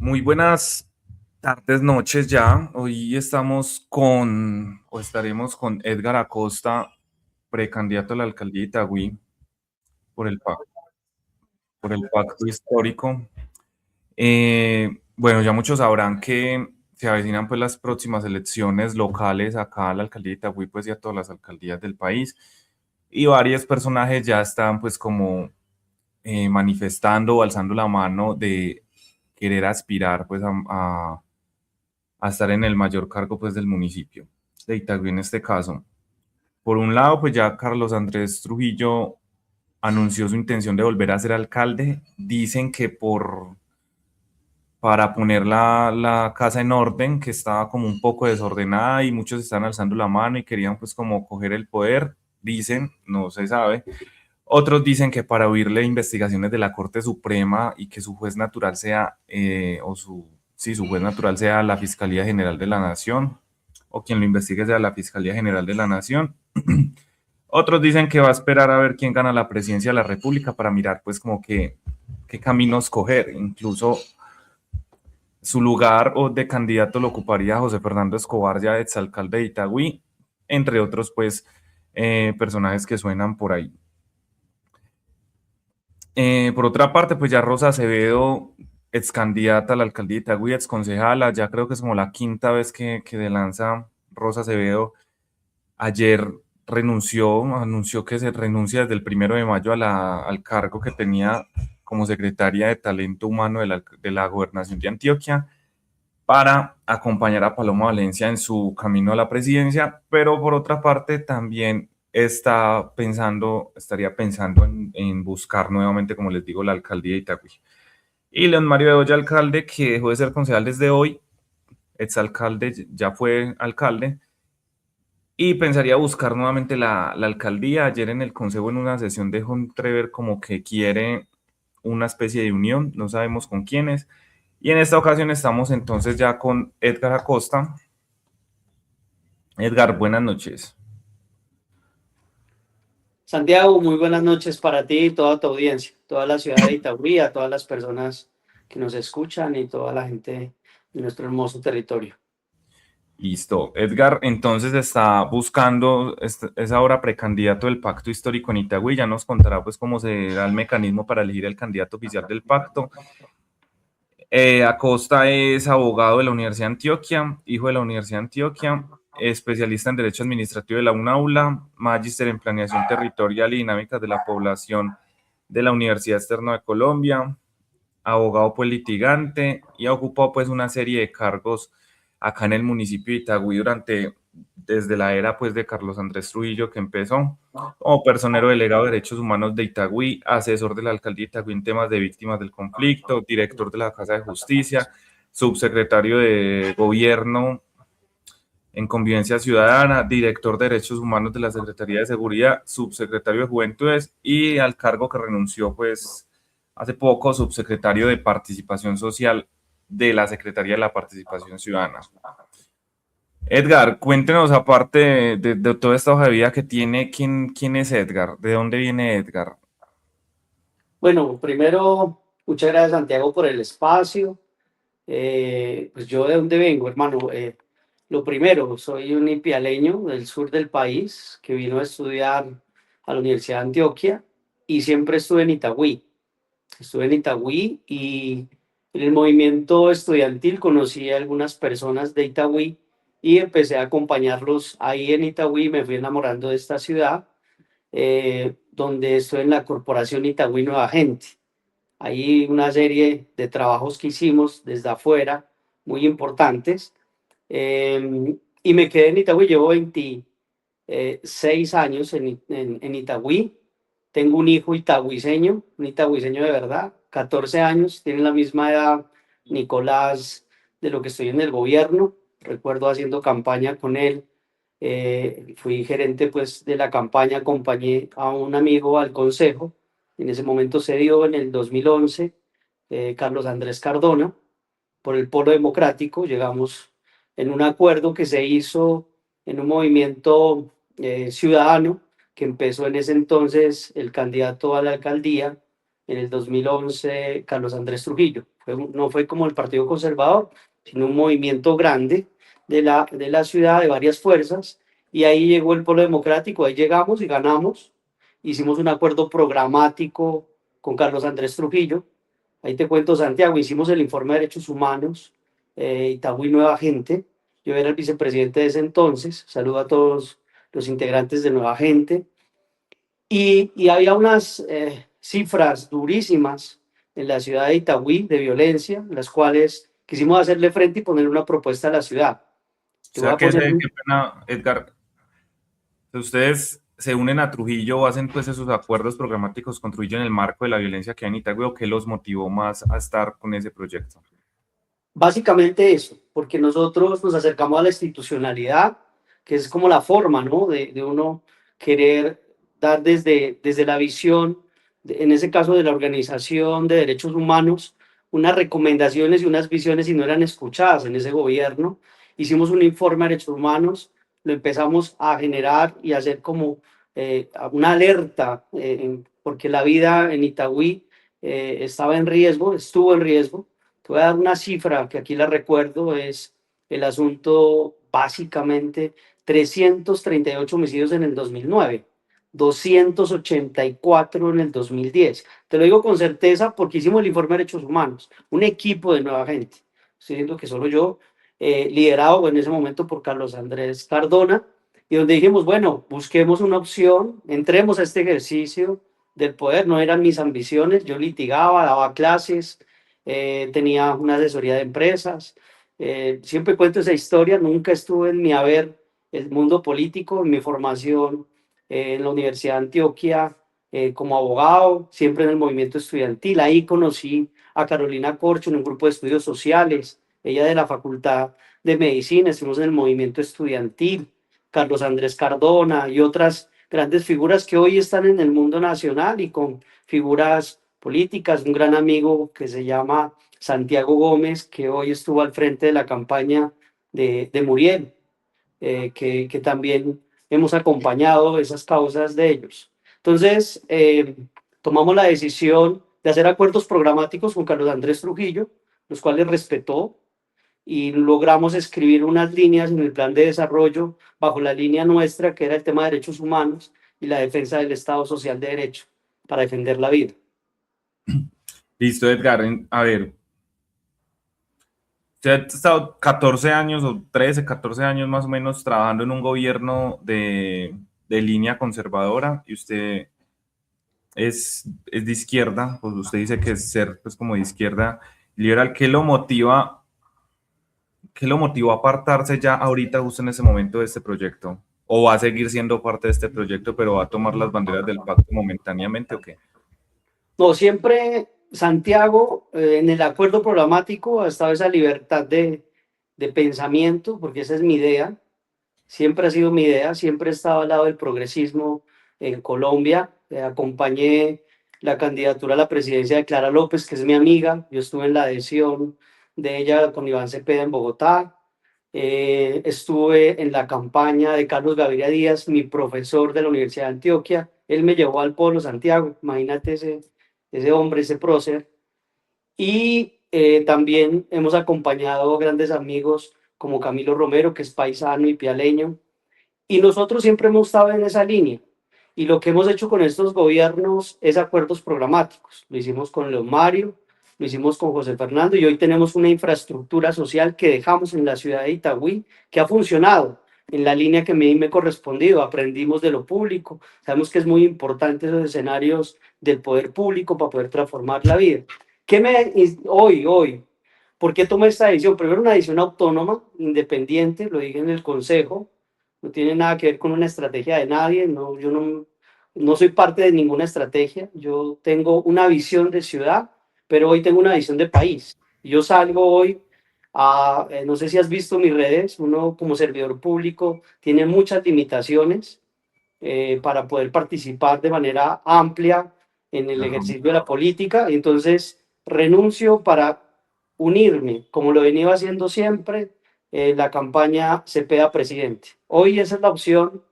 Muy buenas tardes, noches ya. Hoy estamos o estaremos con Edgar Acosta, precandidato a la alcaldía de Itagüí por por el pacto histórico. Bueno, ya muchos sabrán que se avecinan pues las próximas elecciones locales acá a la alcaldía de Itagüí, pues y a todas las alcaldías del país. Y varios personajes ya están pues como manifestando o alzando la mano de querer aspirar pues a estar en el mayor cargo pues del municipio de Itagüí en este caso. Por un lado, pues ya Carlos Andrés Trujillo anunció su intención de volver a ser alcalde. Dicen que para poner la casa en orden, que estaba como un poco desordenada y muchos están alzando la mano y querían pues como coger el poder. Dicen, no se sabe. Otros dicen que para huirle investigaciones de la Corte Suprema y que su juez natural sea, sí, su juez natural sea la Fiscalía General de la Nación, o quien lo investigue sea la Fiscalía General de la Nación. Otros dicen que va a esperar a ver quién gana la presidencia de la República para mirar pues como qué caminos coger. Incluso su lugar o de candidato lo ocuparía José Fernando Escobar, ya exalcalde de Itagüí, entre otros pues personajes que suenan por ahí. Por otra parte, pues ya Rosa Acevedo, ex candidata a la alcaldía de Itagüí, ex concejala, ya creo que es como la quinta vez que de lanza Rosa Acevedo. Ayer anunció que se renuncia desde el 1 de mayo al cargo que tenía como secretaria de Talento Humano de la Gobernación de Antioquia para acompañar a Paloma Valencia en su camino a la presidencia, pero por otra parte también estaría pensando en buscar nuevamente, como les digo, la alcaldía de Itagüí. Y León Mario Bedoya, alcalde, que dejó de ser concejal desde hoy, exalcalde, ya fue alcalde, y pensaría buscar nuevamente la alcaldía. Ayer en el consejo, en una sesión, dejó entrever como que quiere una especie de unión, no sabemos con quiénes. Y en esta ocasión estamos entonces ya con Edgar Acosta. Edgar, buenas noches. Santiago, muy buenas noches para ti y toda tu audiencia, toda la ciudad de Itagüí, a todas las personas que nos escuchan y toda la gente de nuestro hermoso territorio. Listo. Edgar entonces está buscando, es ahora precandidato del pacto histórico en Itagüí. Ya nos contará pues cómo se da el mecanismo para elegir el candidato oficial del pacto. Acosta es abogado de la Universidad de Antioquia, hijo de la Universidad de Antioquia, especialista en Derecho Administrativo de la UNAULA, magíster en Planeación Territorial y Dinámicas de la Población de la Universidad Externa de Colombia, abogado pues litigante y ha ocupado pues una serie de cargos acá en el municipio de Itagüí desde la era pues de Carlos Andrés Trujillo, que empezó como personero delegado de Derechos Humanos de Itagüí, asesor de la alcaldía de Itagüí en temas de víctimas del conflicto, director de la Casa de Justicia, subsecretario de Gobierno en Convivencia Ciudadana, director de Derechos Humanos de la Secretaría de Seguridad, subsecretario de Juventudes y al cargo que renunció pues hace poco, subsecretario de Participación Social de la Secretaría de la Participación Ciudadana. Edgar, cuéntenos aparte de toda esta hoja de vida que tiene, quién es Edgar, de dónde viene Edgar. Bueno, primero, muchas gracias Santiago por el espacio. Pues yo de dónde vengo, hermano. Lo primero, soy un ipialeño del sur del país que vino a estudiar a la Universidad de Antioquia y siempre estuve en Itagüí. Estuve en Itagüí y en el movimiento estudiantil conocí a algunas personas de Itagüí y empecé a acompañarlos ahí en Itagüí. Me fui enamorando de esta ciudad, donde estoy en la Corporación Itagüí Nueva Gente. Hay una serie de trabajos que hicimos desde afuera, muy importantes, y me quedé en Itagüí. Llevo 26 años en Itagüí. Tengo un hijo itagüiseño, un itagüiseño de verdad, 14 años, tiene la misma edad Nicolás de lo que estoy en el gobierno. Recuerdo haciendo campaña con él. Fui gerente pues de la campaña, acompañé a un amigo al consejo. En ese momento se dio en el 2011, Carlos Andrés Cardona, por el Polo Democrático. Llegamos en un acuerdo que se hizo en un movimiento ciudadano que empezó en ese entonces el candidato a la alcaldía, en el 2011 Carlos Andrés Trujillo. No fue como el Partido Conservador, sino un movimiento grande de la ciudad, de varias fuerzas, y ahí llegó el Polo Democrático, ahí llegamos y ganamos, hicimos un acuerdo programático con Carlos Andrés Trujillo, ahí te cuento Santiago, hicimos el informe de derechos humanos, Itagüí Nueva Gente, yo era el vicepresidente de ese entonces, saludo a todos los integrantes de Nueva Gente, y había unas cifras durísimas en la ciudad de Itagüí de violencia, las cuales quisimos hacerle frente y poner una propuesta a la ciudad. O Te voy sea a que, poner qué pena, Edgar, ustedes se unen a Trujillo o hacen pues esos acuerdos programáticos con Trujillo en el marco de la violencia que hay en Itagüí, o qué los motivó más a estar con ese proyecto. básicamente eso, porque nosotros nos acercamos a la institucionalidad, que es como la forma, ¿no? De uno querer dar desde la visión, en ese caso de la Organización de Derechos Humanos, unas recomendaciones y unas visiones y no eran escuchadas en ese gobierno. Hicimos un informe de derechos humanos, lo empezamos a generar y a hacer como una alerta, porque la vida en Itagüí estaba en riesgo, estuvo en riesgo. Te voy a dar una cifra que aquí la recuerdo, es el asunto básicamente 338 homicidios en el 2009, 284 en el 2010. Te lo digo con certeza porque hicimos el informe de derechos humanos, un equipo de Nueva Gente. Estoy diciendo que solo yo, liderado en ese momento por Carlos Andrés Cardona, y donde dijimos, bueno, busquemos una opción, entremos a este ejercicio del poder, no eran mis ambiciones, yo litigaba, daba clases, tenía una asesoría de empresas. Siempre cuento esa historia, nunca estuve en mi haber el mundo político, en mi formación en la Universidad de Antioquia como abogado, siempre en el movimiento estudiantil. Ahí conocí a Carolina Corcho en un grupo de estudios sociales, ella de la Facultad de Medicina, estuvimos en el movimiento estudiantil, Carlos Andrés Cardona y otras grandes figuras que hoy están en el mundo nacional y con figuras políticas, un gran amigo que se llama Santiago Gómez, que hoy estuvo al frente de la campaña de Muriel, que también hemos acompañado esas causas de ellos. Entonces, tomamos la decisión de hacer acuerdos programáticos con Carlos Andrés Trujillo, los cuales respetó, y logramos escribir unas líneas en el plan de desarrollo bajo la línea nuestra, que era el tema de derechos humanos y la defensa del Estado Social de Derecho, para defender la vida. Listo, Edgar. A ver, usted ha estado 14 años o 13, 14 años más o menos trabajando en un gobierno de línea conservadora, y usted es de izquierda, pues usted dice que es ser pues como de izquierda liberal. ¿Qué lo motivó a apartarse ya ahorita justo en ese momento de este proyecto? ¿O va a seguir siendo parte de este proyecto, pero va a tomar las banderas del pacto momentáneamente o qué? No, siempre Santiago, en el acuerdo programático ha estado esa libertad de pensamiento, porque esa es mi idea, siempre ha sido mi idea, siempre he estado al lado del progresismo en Colombia, acompañé la candidatura a la presidencia de Clara López, que es mi amiga, yo estuve en la adhesión de ella con Iván Cepeda en Bogotá, estuve en la campaña de Carlos Gaviria Díaz, mi profesor de la Universidad de Antioquia, él me llevó al Polo Santiago, imagínate ese hombre, ese prócer, y también hemos acompañado grandes amigos como Camilo Romero, que es paisano y pialeño, y nosotros siempre hemos estado en esa línea. Y lo que hemos hecho con estos gobiernos es acuerdos programáticos. Lo hicimos con León Mario, lo hicimos con José Fernando, y hoy tenemos una infraestructura social que dejamos en la ciudad de Itagüí, que ha funcionado en la línea que a mí me ha correspondido. Aprendimos de lo público, sabemos que es muy importante esos escenarios del poder público para poder transformar la vida. Hoy, ¿por qué tomé esta decisión? Primero, una decisión autónoma, independiente, lo dije en el consejo, no tiene nada que ver con una estrategia de nadie, no, yo no soy parte de ninguna estrategia, yo tengo una visión de ciudad, pero hoy tengo una visión de país. Yo salgo hoy a, no sé si has visto mis redes, uno como servidor público tiene muchas limitaciones para poder participar de manera amplia en el Ajá. ejercicio de la política, entonces renuncio para unirme, como lo he venido haciendo siempre, la campaña Cepeda Presidente. Hoy esa es la opción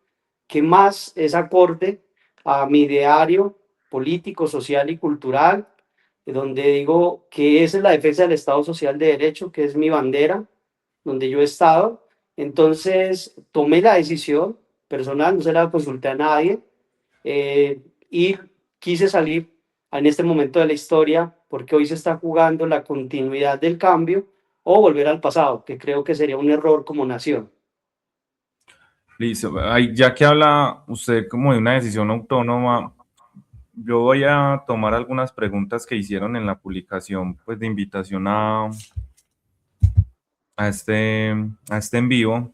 que más es acorde a mi ideario político, social y cultural, donde digo que esa es la defensa del Estado Social de Derecho, que es mi bandera, donde yo he estado. Entonces tomé la decisión personal, no se la consulté a nadie, y quise salir en este momento de la historia porque hoy se está jugando la continuidad del cambio o volver al pasado, que creo que sería un error como nación. Listo. Ay, ya que habla usted como de una decisión autónoma, yo voy a tomar algunas preguntas que hicieron en la publicación, pues de invitación a este en vivo,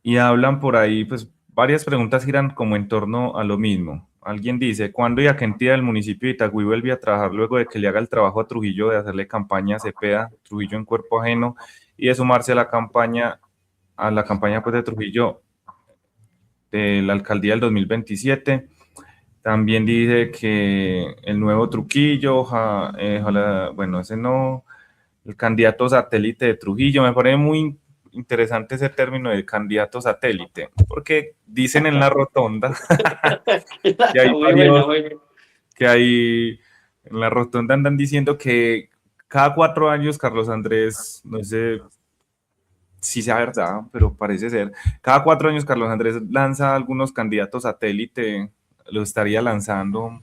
y hablan por ahí, pues varias preguntas giran como en torno a lo mismo. Alguien dice, ¿cuándo y a qué entidad del municipio de Itagüí vuelve a trabajar luego de que le haga el trabajo a Trujillo de hacerle campaña a Cepeda, Trujillo en cuerpo ajeno, y de sumarse a la campaña pues de Trujillo de la alcaldía del 2027? También dice que el nuevo Trujillo, bueno, ese no, el candidato satélite de Trujillo, me parece muy interesante ese término de candidato satélite, porque dicen en la rotonda que hay Muy buena, varios, muy buena. que hay, en la rotonda andan diciendo que cada 4 años Carlos Andrés, no sé si sea verdad, pero parece ser, cada 4 años Carlos Andrés lanza algunos candidatos satélite, lo estaría lanzando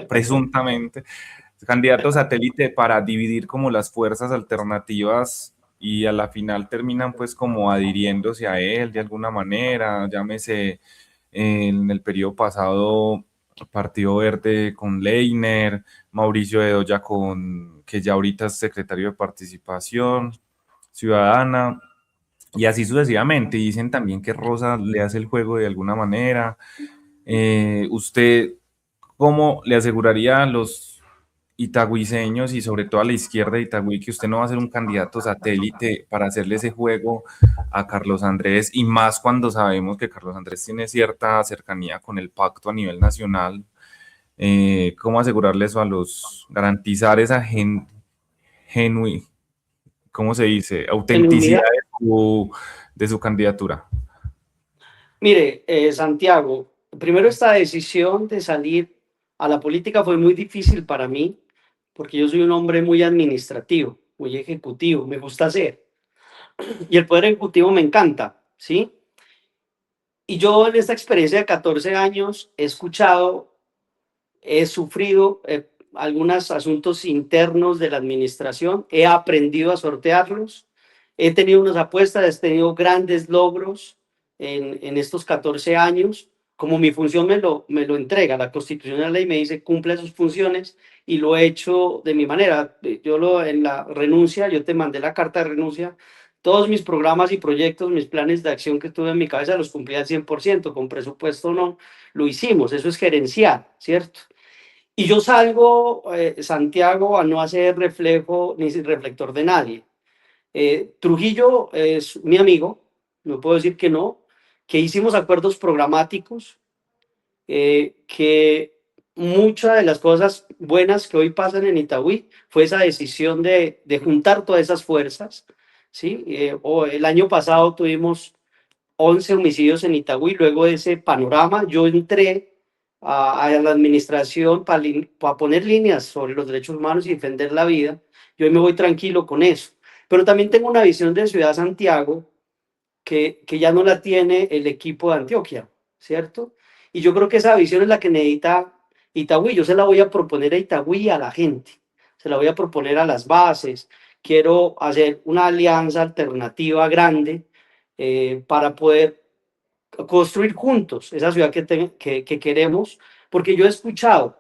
presuntamente, candidatos satélite para dividir como las fuerzas alternativas y a la final terminan pues como adhiriéndose a él de alguna manera, llámese en el periodo pasado Partido Verde con Leiner, Mauricio Bedoya con, que ya ahorita es secretario de Participación Ciudadana, y así sucesivamente. Dicen también que Rosa le hace el juego de alguna manera. ¿Usted cómo le aseguraría a los itagüiseños y sobre todo a la izquierda de Itagüí que usted no va a ser un candidato satélite para hacerle ese juego a Carlos Andrés, y más cuando sabemos que Carlos Andrés tiene cierta cercanía con el pacto a nivel nacional? ¿Cómo asegurarle eso a los, garantizar esa genui, ¿cómo se dice? Autenticidad Genuinidad. de su candidatura. Mire, Santiago, primero esta decisión de salir a la política fue muy difícil para mí, porque yo soy un hombre muy administrativo, muy ejecutivo, me gusta hacer, y el poder ejecutivo me encanta, ¿sí? Y yo en esta experiencia de 14 años he escuchado, he sufrido algunos asuntos internos de la administración, he aprendido a sortearlos, he tenido unas apuestas, he tenido grandes logros en estos 14 años, como mi función me lo entrega, la Constitución de la ley me dice cumple sus funciones y lo he hecho de mi manera. En la renuncia, yo te mandé la carta de renuncia, todos mis programas y proyectos, mis planes de acción que tuve en mi cabeza los cumplí al 100%, con presupuesto o no, lo hicimos, eso es gerenciar, ¿cierto? Y yo salgo, Santiago, a no hacer reflejo ni reflector de nadie. Trujillo es mi amigo, no puedo decir que no, que hicimos acuerdos programáticos, que muchas de las cosas buenas que hoy pasan en Itagüí fue esa decisión de juntar todas esas fuerzas, ¿sí? El año pasado tuvimos 11 homicidios en Itagüí. Luego de ese panorama, yo entré a la administración para poner líneas sobre los derechos humanos y defender la vida. Yo hoy me voy tranquilo con eso. Pero también tengo una visión de Ciudad Santiago que ya no la tiene el equipo de Antioquia, ¿cierto? Y yo creo que esa visión es la que necesita Itagüí. Yo se la voy a proponer a Itagüí y a la gente. Se la voy a proponer a las bases. Quiero hacer una alianza alternativa grande para poder construir juntos esa ciudad que queremos, porque yo he escuchado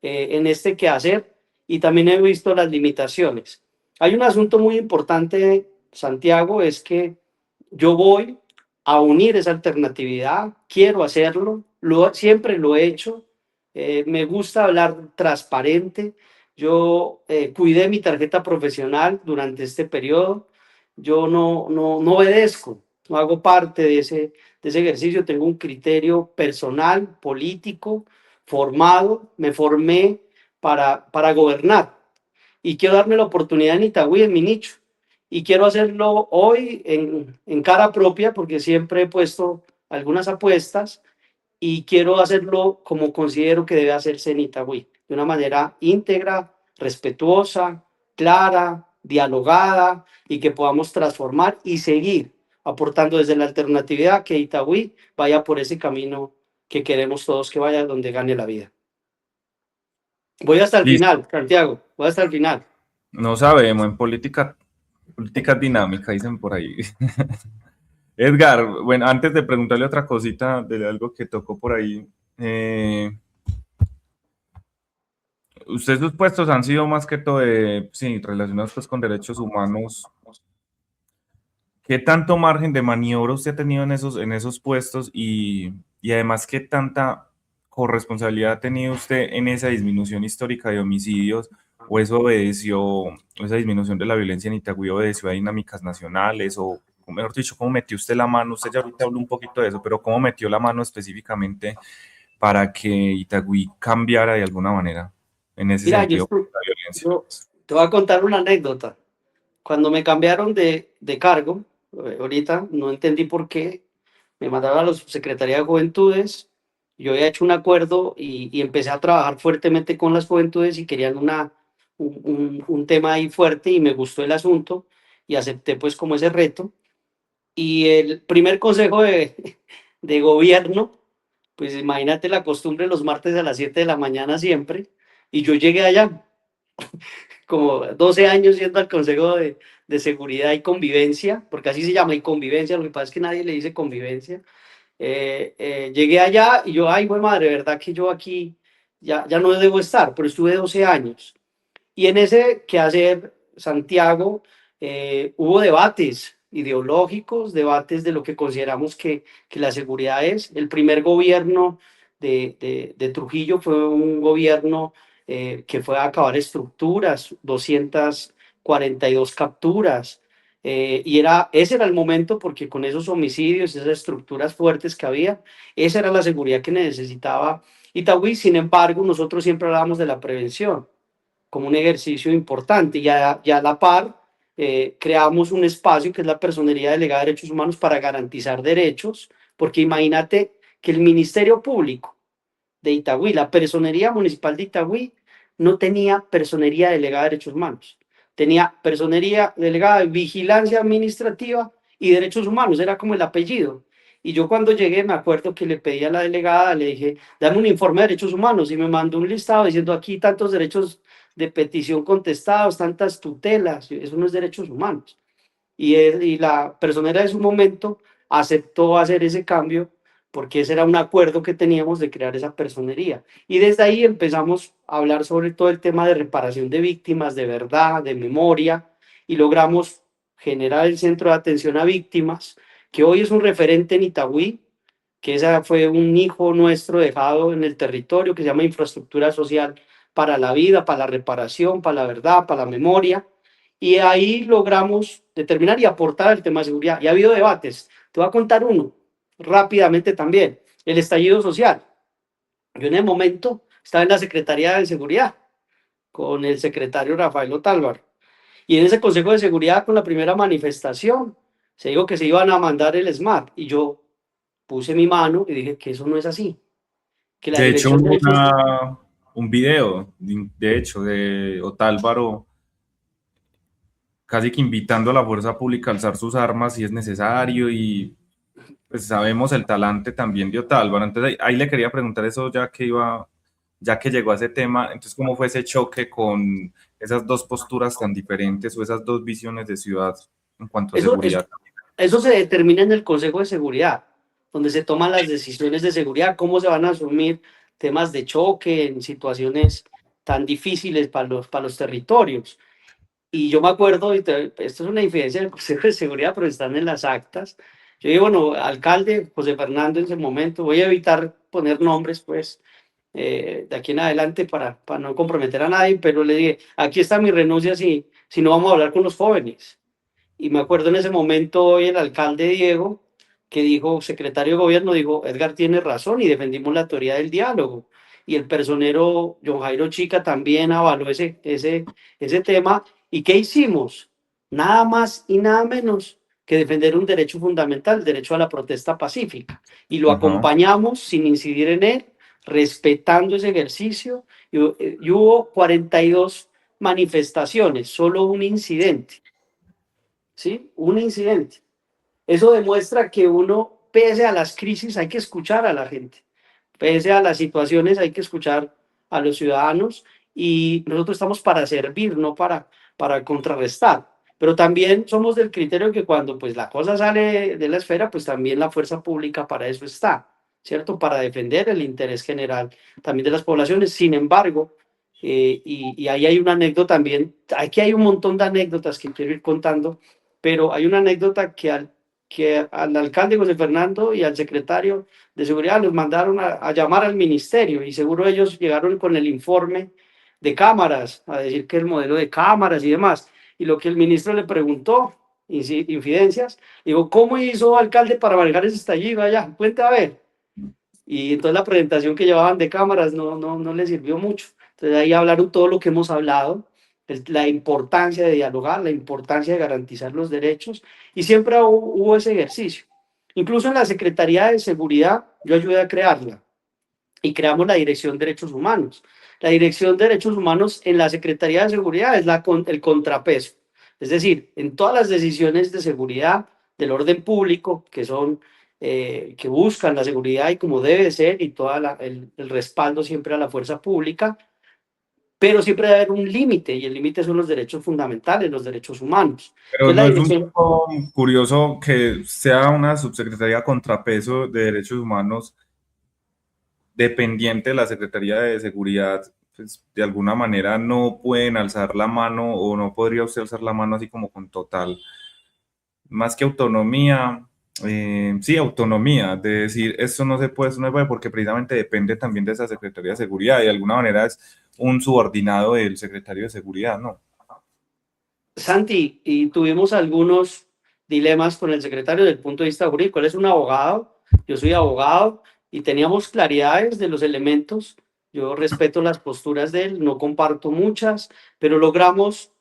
en este quehacer y también he visto las limitaciones. Hay un asunto muy importante, Santiago, es que yo voy a unir esa alternatividad, quiero hacerlo, siempre lo he hecho, me gusta hablar transparente, yo cuidé mi tarjeta profesional durante este periodo, yo no obedezco, no hago parte de ese ejercicio, tengo un criterio personal, político, formado, me formé para gobernar y quiero darme la oportunidad en Itagüí, en mi nicho. Y quiero hacerlo hoy en cara propia porque siempre he puesto algunas apuestas y quiero hacerlo como considero que debe hacerse en Itagüí, de una manera íntegra, respetuosa, clara, dialogada y que podamos transformar y seguir aportando desde la alternatividad que Itagüí vaya por ese camino que queremos todos que vaya donde gane la vida. Voy hasta el Listo. final, Santiago, voy hasta el final. No sabemos, en política dinámica, dicen por ahí. Edgar, bueno, antes de preguntarle otra cosita de algo que tocó por ahí, ustedes sus puestos han sido más que todo sí, relacionados pues con derechos humanos. ¿Qué tanto margen de maniobra usted ha tenido en esos puestos y además qué tanta corresponsabilidad ha tenido usted en esa disminución histórica de homicidios o eso obedeció, o esa disminución de la violencia en Itagüí obedeció a dinámicas nacionales o mejor dicho, cómo metió usted la mano? Usted ya ahorita habló un poquito de eso, pero cómo metió la mano específicamente para que Itagüí cambiara de alguna manera en ese Mira, sentido de la violencia. yo te voy a contar una anécdota. Cuando me cambiaron de cargo, ahorita no entendí por qué, me mandaron a la Subsecretaría de Juventudes, yo había hecho un acuerdo y empecé a trabajar fuertemente con las juventudes y querían un tema ahí fuerte y me gustó el asunto y acepté pues como ese reto. Y el primer consejo de gobierno, pues imagínate la costumbre los martes a las 7 de la mañana siempre, y yo llegué allá como 12 años yendo al Consejo de Seguridad y Convivencia, porque así se llama, y convivencia, lo que pasa es que nadie le dice convivencia. Llegué allá y yo, ay, güey, madre, verdad que yo aquí ya no debo estar, pero estuve 12 años. Y en ese quehacer, Santiago, hubo debates ideológicos, debates de lo que consideramos que la seguridad es. El primer gobierno de Trujillo fue un gobierno que fue a acabar estructuras, 242 capturas. Ese era el momento porque con esos homicidios, esas estructuras fuertes que había, esa era la seguridad que necesitaba Itagüí. Sin embargo, nosotros siempre hablábamos de la prevención como un ejercicio importante y a la par creamos un espacio que es la Personería Delegada de Derechos Humanos para garantizar derechos, porque imagínate que el Ministerio Público de Itagüí, la Personería Municipal de Itagüí, no tenía Personería Delegada de Derechos Humanos, tenía Personería Delegada de Vigilancia Administrativa y Derechos Humanos, era como el apellido. Y yo cuando llegué me acuerdo que le pedí a la delegada, le dije, dame un informe de derechos humanos y me mandó un listado diciendo aquí tantos derechos de petición contestados, tantas tutelas, eso no es derechos humanos. Y la personera de su momento aceptó hacer ese cambio porque ese era un acuerdo que teníamos de crear esa personería. Y desde ahí empezamos a hablar sobre todo el tema de reparación de víctimas, de verdad, de memoria, y logramos generar el Centro de Atención a Víctimas, que hoy es un referente en Itagüí, que esa fue un hijo nuestro dejado en el territorio, que se llama Infraestructura Social para la Vida, para la reparación, para la verdad, para la memoria, y ahí logramos determinar y aportar el tema de seguridad. Y ha habido debates. Te voy a contar uno rápidamente también. El estallido social. Yo en el momento estaba en la Secretaría de Seguridad con el secretario Rafael Otálvaro. Y en ese Consejo de Seguridad, con la primera manifestación, se dijo que se iban a mandar el SMAT. Y yo puse mi mano y dije que eso no es así. Que la De hecho, Dirección de Derechos. un video, de hecho, de Otálvaro casi que invitando a la fuerza pública a alzar sus armas si es necesario y pues sabemos el talante también de Otálvaro. Entonces ahí le quería preguntar eso ya que llegó a ese tema, entonces cómo fue ese choque con esas dos posturas tan diferentes o esas dos visiones de ciudad en cuanto a Eso, seguridad. eso se determina en el Consejo de Seguridad, donde se toman las decisiones de seguridad, cómo se van a asumir temas de choque en situaciones tan difíciles para los territorios. Y yo me acuerdo, esto es una infidencia del Consejo de Seguridad, pero están en las actas. Yo digo, bueno, alcalde José Fernando en ese momento, voy a evitar poner nombres, pues, de aquí en adelante para no comprometer a nadie, pero le dije, aquí está mi renuncia si no vamos a hablar con los jóvenes. Y me acuerdo en ese momento hoy el alcalde Diego, que dijo, secretario de gobierno, dijo, Edgar tiene razón y defendimos la teoría del diálogo. Y el personero John Jairo Chica también avaló ese tema. ¿Y qué hicimos? Nada más y nada menos que defender un derecho fundamental, el derecho a la protesta pacífica. Y lo Ajá. acompañamos sin incidir en él, respetando ese ejercicio. Y hubo 42 manifestaciones, solo un incidente, ¿sí? Un incidente. Eso demuestra que uno, pese a las crisis, hay que escuchar a la gente. Pese a las situaciones, hay que escuchar a los ciudadanos y nosotros estamos para servir, no para contrarrestar. Pero también somos del criterio que cuando pues la cosa sale de la esfera, pues también la fuerza pública para eso está, ¿cierto? Para defender el interés general también de las poblaciones. Sin embargo, y ahí hay una anécdota también, aquí hay un montón de anécdotas que quiero ir contando, pero hay una anécdota que al alcalde José Fernando y al secretario de seguridad los mandaron a llamar al ministerio y seguro ellos llegaron con el informe de cámaras, a decir que el modelo de cámaras y demás. Y lo que el ministro le preguntó, infidencias, digo, ¿cómo hizo alcalde para manejar ese estallido allá? Cuenta a ver. Y entonces la presentación que llevaban de cámaras no les sirvió mucho. Entonces ahí hablaron todo lo que hemos hablado, la importancia de dialogar, la importancia de garantizar los derechos, y siempre hubo ese ejercicio. Incluso en la Secretaría de Seguridad, yo ayudé a crearla y creamos la Dirección de Derechos Humanos. La Dirección de Derechos Humanos en la Secretaría de Seguridad es el contrapeso. Es decir, en todas las decisiones de seguridad, del orden público, que son, que buscan la seguridad y como debe ser, y todo el respaldo siempre a la fuerza pública, pero siempre debe haber un límite, y el límite son los derechos fundamentales, los derechos humanos. Pero Entonces la no es un dirección, poco curioso que sea una subsecretaría contrapeso de derechos humanos dependiente de la Secretaría de Seguridad, pues de alguna manera no pueden alzar la mano o no podría usted alzar la mano así como con total, más que autonomía, sí, autonomía, de decir esto no se puede, esto no se puede, porque precisamente depende también de esa Secretaría de Seguridad y de alguna manera es un subordinado del Secretario de Seguridad, ¿no? Santi, y tuvimos algunos dilemas con el secretario del punto de vista jurídico. Él es un abogado, yo soy abogado, y teníamos claridades de los elementos. Yo respeto las posturas de él, no comparto muchas, pero logramos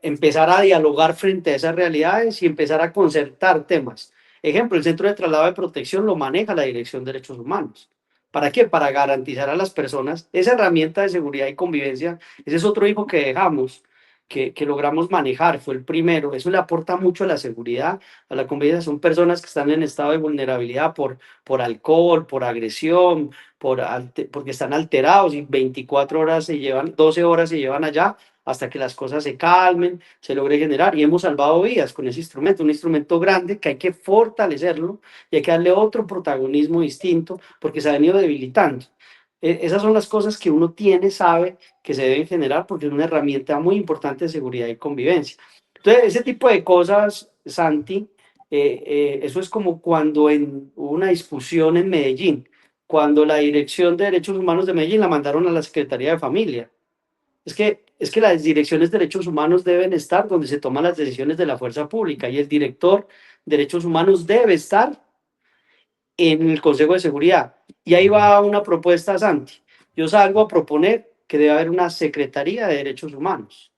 empezar a dialogar frente a esas realidades y empezar a concertar temas. Ejemplo, el Centro de Traslado de Protección lo maneja la Dirección de Derechos Humanos. ¿Para qué? Para garantizar a las personas esa herramienta de seguridad y convivencia. Ese es otro hijo que dejamos, que logramos manejar, fue el primero. Eso le aporta mucho a la seguridad, a la convivencia. Son personas que están en estado de vulnerabilidad por alcohol, por agresión, porque están alterados y 24 horas se llevan, 12 horas se llevan allá hasta que las cosas se calmen, se logre generar. Y hemos salvado vidas con ese instrumento, un instrumento grande que hay que fortalecerlo y hay que darle otro protagonismo distinto porque se ha venido debilitando. Esas son las cosas que uno tiene, sabe que se deben generar porque es una herramienta muy importante de seguridad y convivencia. Entonces, ese tipo de cosas, Santi, eso es como cuando hubo una discusión en Medellín, cuando la Dirección de Derechos Humanos de Medellín la mandaron a la Secretaría de Familia. Es que las direcciones de derechos humanos deben estar donde se toman las decisiones de la fuerza pública y el director de derechos humanos debe estar en el Consejo de Seguridad. Y ahí va una propuesta, Santi. Yo salgo a proponer que debe haber una Secretaría de Derechos Humanos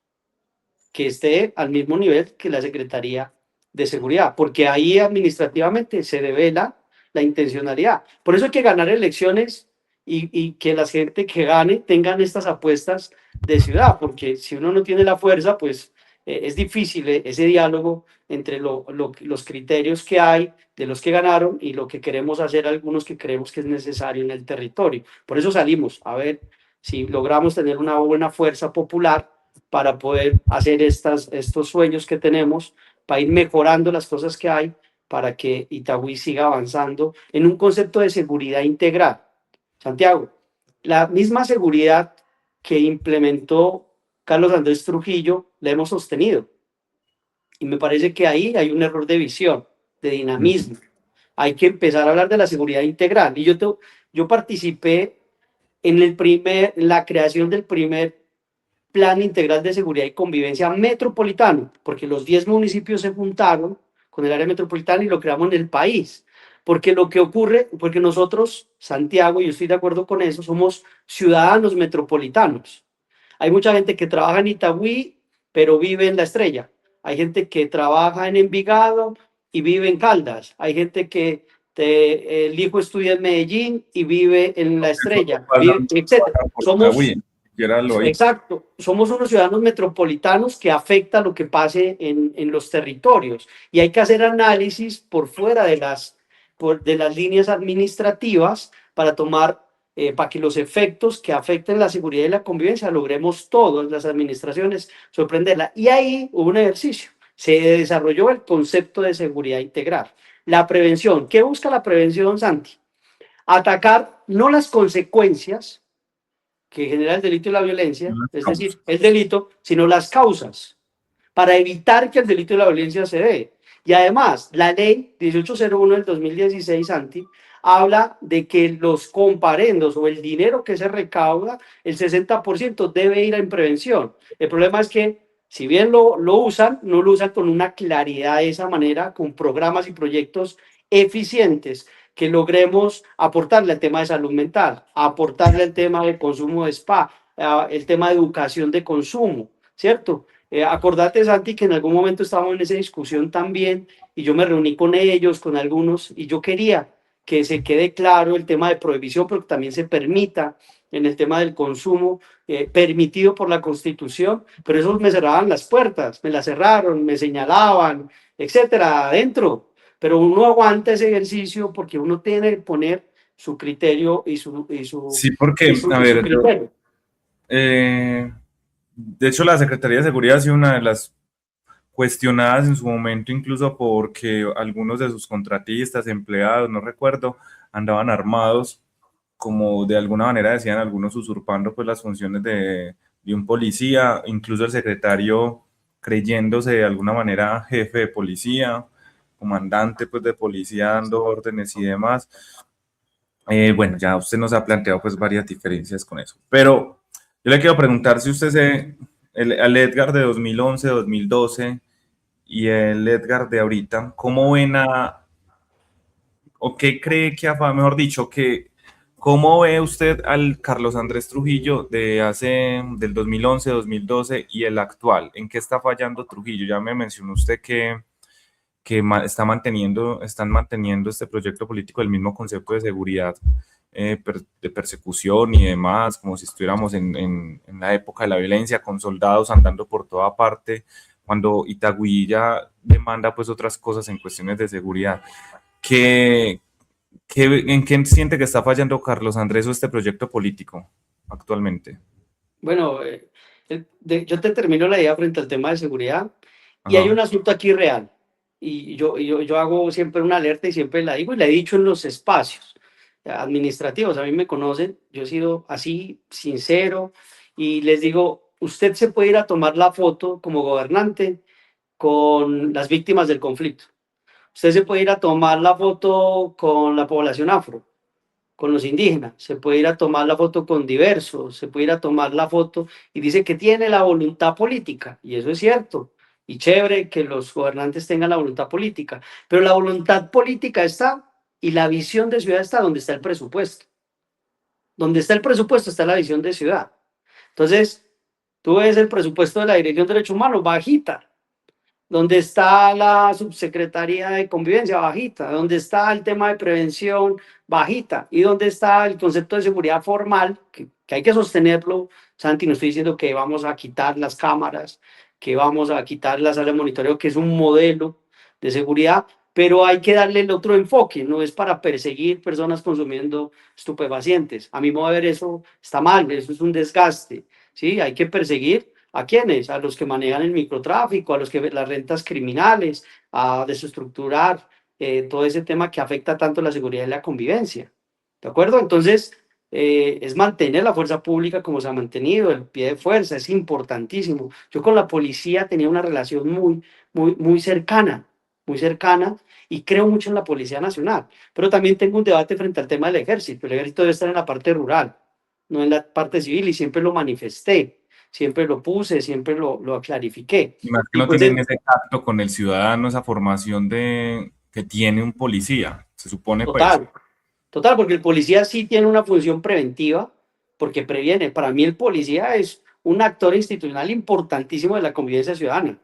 que esté al mismo nivel que la Secretaría de Seguridad, porque ahí administrativamente se devela la intencionalidad. Por eso hay que ganar elecciones y que la gente que gane tengan estas apuestas de ciudad, porque si uno no tiene la fuerza, pues es difícil ese diálogo entre los criterios que hay de los que ganaron y lo que queremos hacer algunos que creemos que es necesario en el territorio. Por eso salimos a ver si logramos tener una buena fuerza popular para poder hacer estos sueños que tenemos, para ir mejorando las cosas que hay, para que Itagüí siga avanzando en un concepto de seguridad integral. Santiago, la misma seguridad que implementó Carlos Andrés Trujillo la hemos sostenido. Y me parece que ahí hay un error de visión, de dinamismo. Hay que empezar a hablar de la seguridad integral. Y yo participé en la creación del primer Plan Integral de Seguridad y Convivencia Metropolitano, porque los 10 municipios se juntaron con el área metropolitana y lo creamos en el país. Porque lo que ocurre, porque nosotros, Santiago, y yo estoy de acuerdo con eso, somos ciudadanos metropolitanos. Hay mucha gente que trabaja en Itagüí, pero vive en La Estrella. hay gente que trabaja en Envigado y vive en Caldas, hay gente que el hijo estudia en Medellín y vive en La Eso no Estrella, pasa, vive, no etc. pasa por Somos, Itagüí, ni siquiera lo hay. exacto, somos unos ciudadanos metropolitanos que afecta lo que pase en los territorios y hay que hacer análisis por fuera de las líneas administrativas para tomar para que los efectos que afecten la seguridad y la convivencia logremos todas las administraciones sorprenderla. Y ahí hubo un ejercicio. Se desarrolló el concepto de seguridad integral. La prevención. ¿Qué busca la prevención, Santi? Atacar no las consecuencias que genera el delito y la violencia, Las es decir, causas. el delito, sino las causas, para evitar que el delito y la violencia se dé. Y además, la ley 1801 del 2016, Santi, habla de que los comparendos o el dinero que se recauda, el 60% debe ir en prevención. El problema es que, si bien lo usan, no lo usan con una claridad de esa manera, con programas y proyectos eficientes que logremos aportarle al tema de salud mental, aportarle al tema de consumo de spa, el tema de educación de consumo, ¿cierto? Acordate, Santi, que en algún momento estábamos en esa discusión también y yo me reuní con ellos, con algunos, y yo quería que se quede claro el tema de prohibición, pero que también se permita en el tema del consumo, permitido por la Constitución, pero esos me cerraban las puertas, me las cerraron, me señalaban, etcétera, adentro. Pero uno aguanta ese ejercicio porque uno tiene que poner su criterio Sí, porque, a y su ver, criterio. de hecho, la Secretaría de Seguridad ha sido una de las cuestionadas en su momento, incluso porque algunos de sus contratistas, empleados, no recuerdo, andaban armados, como de alguna manera decían algunos, usurpando pues las funciones de un policía, incluso el secretario creyéndose de alguna manera jefe de policía, comandante pues de policía dando órdenes y demás. Bueno, ya usted nos ha planteado pues varias diferencias con eso, pero yo le quiero preguntar si usted al Edgar de 2011, 2012 y el Edgar de ahorita, ¿cómo ven o qué cree que mejor dicho, cómo ve usted al Carlos Andrés Trujillo del 2011, 2012 y el actual? ¿En qué está fallando Trujillo? Ya me mencionó usted que están manteniendo este proyecto político del mismo concepto de seguridad, de persecución y demás, como si estuviéramos en la época de la violencia, con soldados andando por toda parte, cuando Itagüí ya demanda pues otras cosas en cuestiones de seguridad. ¿Qué, en qué siente que está fallando Carlos Andrés o este proyecto político actualmente? Bueno, yo te termino la idea frente al tema de seguridad y hay un Ajá. asunto aquí real y yo hago siempre una alerta y siempre la digo y la he dicho en los espacios administrativos, a mí me conocen, yo he sido así sincero y les digo, usted se puede ir a tomar la foto como gobernante con las víctimas del conflicto, usted se puede ir a tomar la foto con la población afro, con los indígenas, se puede ir a tomar la foto con diversos, se puede ir a tomar la foto y dice que tiene la voluntad política, y eso es cierto, y chévere que los gobernantes tengan la voluntad política, pero la voluntad política está y la visión de ciudad está donde está el presupuesto. Donde está el presupuesto está la visión de ciudad. Entonces, tú ves el presupuesto de la Dirección de Derechos Humanos, bajita, donde está la subsecretaría de convivencia bajita, donde está el tema de prevención bajita y donde está el concepto de seguridad formal, que hay que sostenerlo. Santi, no estoy diciendo que vamos a quitar las cámaras, que vamos a quitar la sala de monitoreo, que es un modelo de seguridad, pero hay que darle el otro enfoque, no es para perseguir personas consumiendo estupefacientes. A mi modo de ver eso está mal, eso es un desgaste, ¿sí? Hay que perseguir ¿a quiénes? A los que manejan el microtráfico, a los que las rentas criminales, a desestructurar todo ese tema que afecta tanto la seguridad y la convivencia. ¿De acuerdo? Entonces, es mantener la fuerza pública como se ha mantenido, el pie de fuerza, es importantísimo. Yo con la policía tenía una relación muy cercana, y creo mucho en la Policía Nacional, pero también tengo un debate frente al tema del ejército. El ejército debe estar en la parte rural, no en la parte civil, y siempre lo manifesté, siempre lo puse, siempre lo clarifiqué. Y más que Y no pues tienen ese tacto con el ciudadano, esa formación que tiene un policía, se supone pues. total, total, porque el policía sí tiene una función preventiva, porque previene. Para mí el policía es un actor institucional importantísimo de la convivencia ciudadana.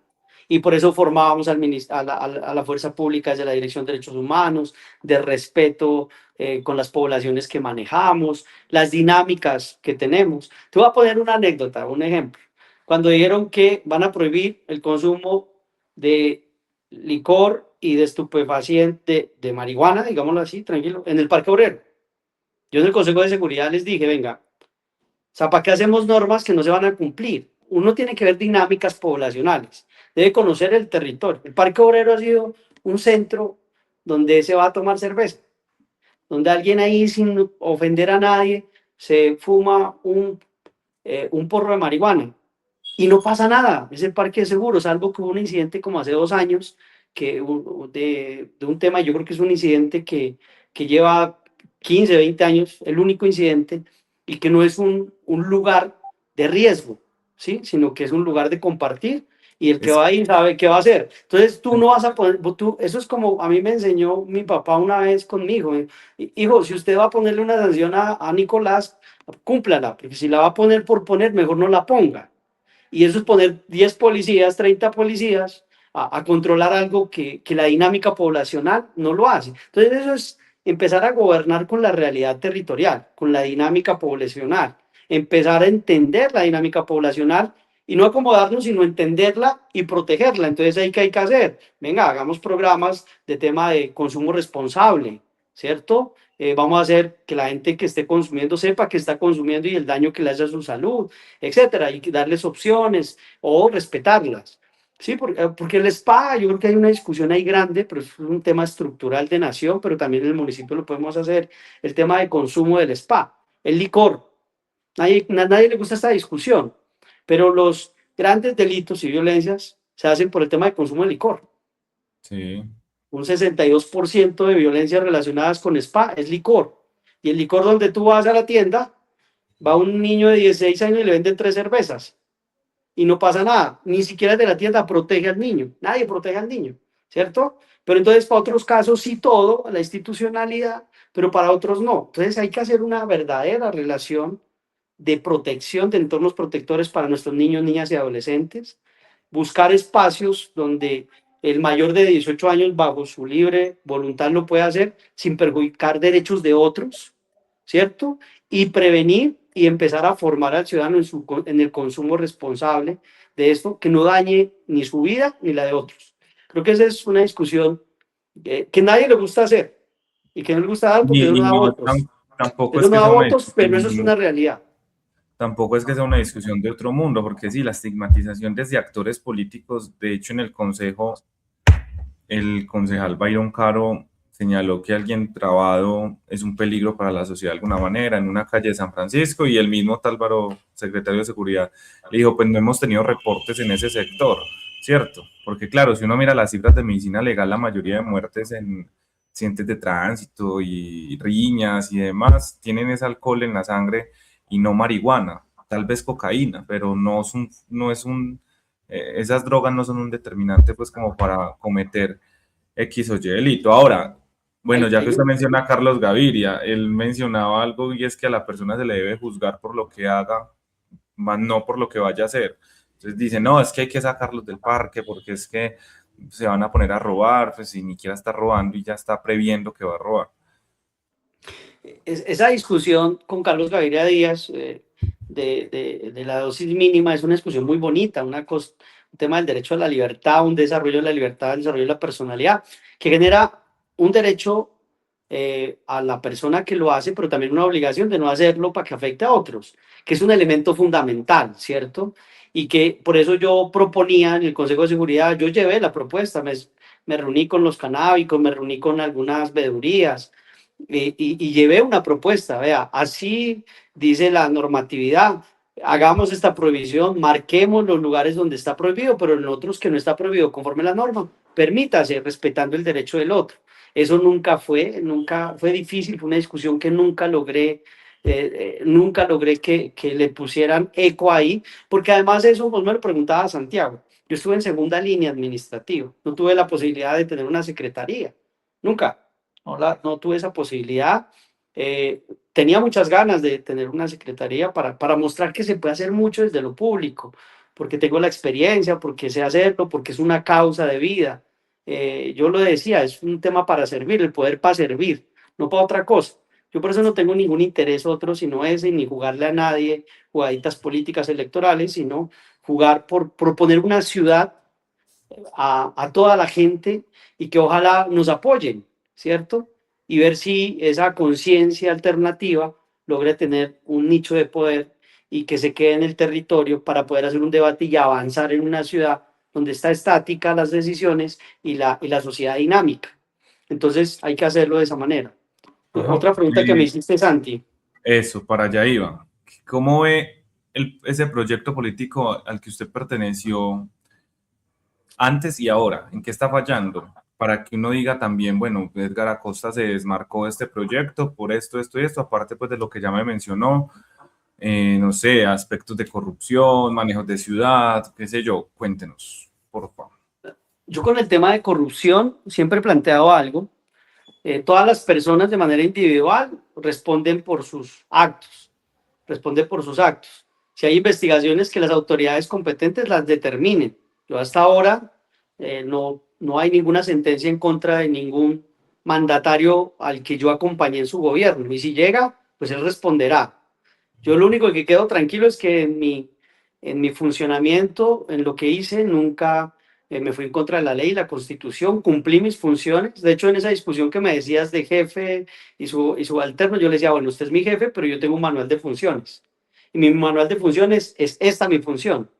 y por eso formábamos a la fuerza pública desde la Dirección de Derechos Humanos, de respeto con las poblaciones que manejamos, las dinámicas que tenemos. Te voy a poner una anécdota, un ejemplo. Cuando dijeron que van a prohibir el consumo de licor y de estupefaciente, de marihuana, digámoslo así, tranquilo, en el Parque Obrero. Yo en el Consejo de Seguridad les dije, venga, o sea, ¿para qué hacemos normas que no se van a cumplir? Uno tiene que ver dinámicas poblacionales, debe conocer el territorio. El Parque Obrero ha sido un centro donde se va a tomar cerveza, donde alguien ahí sin ofender a nadie se fuma un porro de marihuana y no pasa nada, es el parque seguro, salvo que hubo un incidente como hace 2 años de un tema, yo creo que es un incidente que lleva 15, 20 años, el único incidente, y que no es un lugar de riesgo, ¿sí? Sino que es un lugar de compartir y el que Es, va ahí sabe qué va a hacer. Entonces tú no vas a poner, eso es como a mí me enseñó mi papá una vez conmigo, hijo, si usted va a ponerle una sanción a Nicolás, cúmplala, porque si la va a poner por poner, mejor no la ponga. Y eso es poner 10 policías, 30 policías a controlar algo que la dinámica poblacional no lo hace. Entonces eso es empezar a gobernar con la realidad territorial, con la dinámica poblacional, empezar a entender la dinámica poblacional y no acomodarnos, sino entenderla y protegerla. Entonces, ¿ahí qué hay que hacer? Venga, hagamos programas de tema de consumo responsable, ¿cierto? Vamos a hacer que la gente que esté consumiendo sepa que está consumiendo y el daño que le hace a su salud, etcétera, y darles opciones o respetarlas. Sí, porque el spa, yo creo que hay una discusión ahí grande, pero es un tema estructural de nación, pero también en el municipio lo podemos hacer, el tema de consumo del spa, el licor. Nadie le gusta esta discusión, pero los grandes delitos y violencias se hacen por el tema de consumo de licor. sí, Un 62% de violencias relacionadas con spa es licor. Y el licor donde tú vas a la tienda, va un niño de 16 años y le venden 3 cervezas y no pasa nada, ni siquiera de la tienda protege al niño, nadie protege al niño, ¿cierto? Pero entonces para otros casos sí todo, la institucionalidad, pero para otros no. Entonces hay que hacer una verdadera relación de protección, de entornos protectores para nuestros niños, niñas y adolescentes, buscar espacios donde el mayor de 18 años bajo su libre voluntad lo pueda hacer sin perjudicar derechos de otros, ¿cierto? Y prevenir y empezar a formar al ciudadano en el consumo responsable de esto, que no dañe ni su vida ni la de otros. Creo que esa es una discusión que nadie le gusta hacer y que no le gusta dar porque eso y no da no, votos. tampoco Eso es no que da sea una votos, pero eso es discusión. una realidad. Tampoco es que sea una discusión de otro mundo, porque sí, la estigmatización desde actores políticos, de hecho en el Consejo, el concejal Byron Caro señaló que alguien trabado es un peligro para la sociedad de alguna manera en una calle de San Francisco y el mismo Tálvaro, secretario de Seguridad, le dijo, pues no hemos tenido reportes en ese sector, ¿cierto? Porque claro, si uno mira las cifras de medicina legal, la mayoría de muertes en accidentes de tránsito y riñas y demás tienen ese alcohol en la sangre y no marihuana, tal vez cocaína, pero esas drogas no son un determinante pues como para cometer X o Y delito. Ahora, bueno, Hay, ya que hay usted un, menciona a Carlos Gaviria, él mencionaba algo y es que a la persona se le debe juzgar por lo que haga, más no por lo que vaya a hacer. Entonces dice, no, es que hay que sacarlos del parque porque es que se van a poner a robar, pues si ni siquiera está robando y ya está previendo que va a robar. esa discusión con Carlos Gaviria Díaz de la dosis mínima es una discusión muy bonita, un tema del derecho a la libertad, un desarrollo de la libertad, un desarrollo de la personalidad, que genera un derecho a la persona que lo hace, pero también una obligación de no hacerlo para que afecte a otros, que es un elemento fundamental, ¿cierto? Y que por eso yo proponía en el Consejo de Seguridad, yo llevé la propuesta, me reuní con los canábicos, me reuní con algunas veedurías, y llevé una propuesta, vea, así dice la normatividad, hagamos esta prohibición, marquemos los lugares donde está prohibido, pero en otros que no está prohibido conforme a la norma, permítase, respetando el derecho del otro. Eso nunca fue difícil, fue una discusión que nunca logré que le pusieran eco ahí, porque además eso, vos me lo preguntaba Santiago, yo estuve en segunda línea administrativa, no tuve la posibilidad de tener una secretaría, nunca no tuve esa posibilidad. Eh, Tenía muchas ganas de tener una secretaría para mostrar que se puede hacer mucho desde lo público, porque tengo la experiencia, porque sé hacerlo, porque es una causa de vida. Yo lo decía, es un tema para servir, el poder para servir, no para otra cosa. Yo por eso no tengo ningún interés otro sino ese, ni jugarle a nadie jugaditas políticas electorales, sino jugar por proponer una ciudad a toda la gente y que ojalá nos apoyen, ¿cierto? Y ver si esa conciencia alternativa logra tener un nicho de poder y que se quede en el territorio para poder hacer un debate y avanzar en una ciudad donde está estática las decisiones y la sociedad dinámica. Entonces hay que hacerlo de esa manera. Ajá. Otra pregunta que me hiciste, Santi. Eso, para allá iba. ¿Cómo ve ese proyecto político al que usted perteneció antes y ahora? ¿En qué está fallando? Para que uno diga también, bueno, Edgar Acosta se desmarcó de este proyecto por esto, esto y esto, aparte pues de lo que ya me mencionó, no sé, aspectos de corrupción, manejos de ciudad, qué sé yo, cuéntenos, por favor. Yo con el tema de corrupción siempre he planteado algo. Todas las personas de manera individual responden por sus actos, responden por sus actos. Si hay investigaciones que las autoridades competentes las determinen. Yo hasta ahora no hay ninguna sentencia en contra de ningún mandatario al que yo acompañé en su gobierno. Y si llega, pues él responderá. Yo lo único que quedo tranquilo es que en mi funcionamiento, en lo que hice, nunca me fui en contra de la ley, la constitución, cumplí mis funciones. De hecho, en esa discusión que me decías de jefe y subalterno, yo le decía, bueno, usted es mi jefe, pero yo tengo un manual de funciones. Y mi manual de funciones es esta mi función.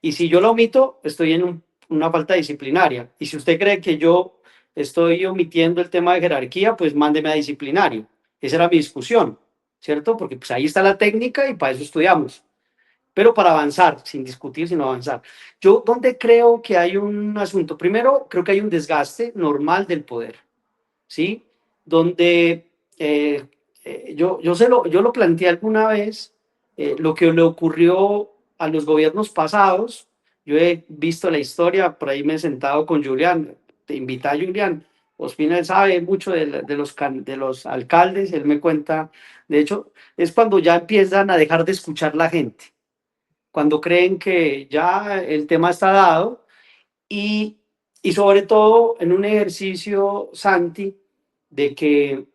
Y si yo lo omito, estoy en una falta disciplinaria. Y si usted cree que yo estoy omitiendo el tema de jerarquía, pues mándeme a disciplinario. Esa era mi discusión, ¿cierto? Porque pues ahí está la técnica y para eso estudiamos. Pero para avanzar, sin discutir, sino avanzar. Yo donde creo que hay un asunto, primero creo que hay un desgaste normal del poder, ¿sí? Donde yo lo planteé alguna vez, lo que le ocurrió a los gobiernos pasados. Yo he visto la historia, por ahí me he sentado con Julián, te invita a Julián. Ospina, él sabe mucho de los alcaldes, él me cuenta, de hecho, es cuando ya empiezan a dejar de escuchar la gente, cuando creen que ya el tema está dado y, y sobre todo en un ejercicio, Santi, de que,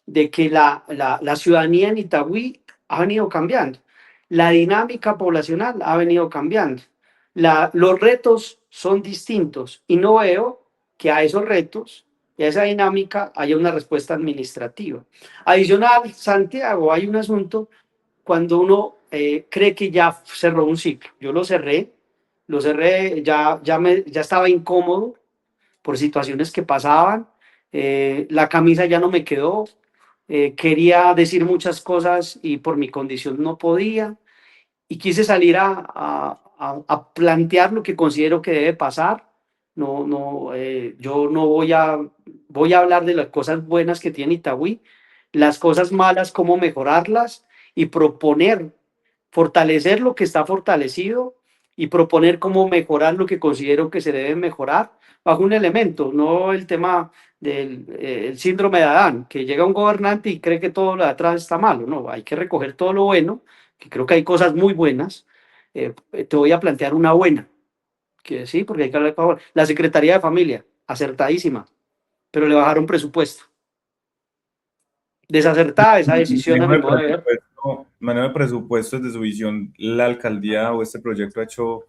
de que la ciudadanía en Itagüí ha venido cambiando, la dinámica poblacional ha venido cambiando, los retos son distintos y no veo que a esos retos y a esa dinámica haya una respuesta administrativa. Adicional, Santiago, hay un asunto cuando uno cree que ya cerró un ciclo. Yo lo cerré, ya estaba incómodo por situaciones que pasaban, la camisa ya no me quedó, quería decir muchas cosas y por mi condición no podía, y quise salir a plantear lo que considero que debe pasar. Yo no voy a hablar de las cosas buenas que tiene Itagüí, las cosas malas, cómo mejorarlas y proponer, fortalecer lo que está fortalecido y proponer cómo mejorar lo que considero que se debe mejorar bajo un elemento, no el tema del el síndrome de Adán, que llega un gobernante y cree que todo lo de atrás está malo. No, hay que recoger todo lo bueno, que creo que hay cosas muy buenas. Te voy a plantear una buena, que sí, porque hay que hablar con la Secretaría de Familia, acertadísima, pero le bajaron presupuesto. Desacertada esa decisión a mi modo de ver. Manejo de presupuesto desde su visión, la alcaldía o este proyecto ha hecho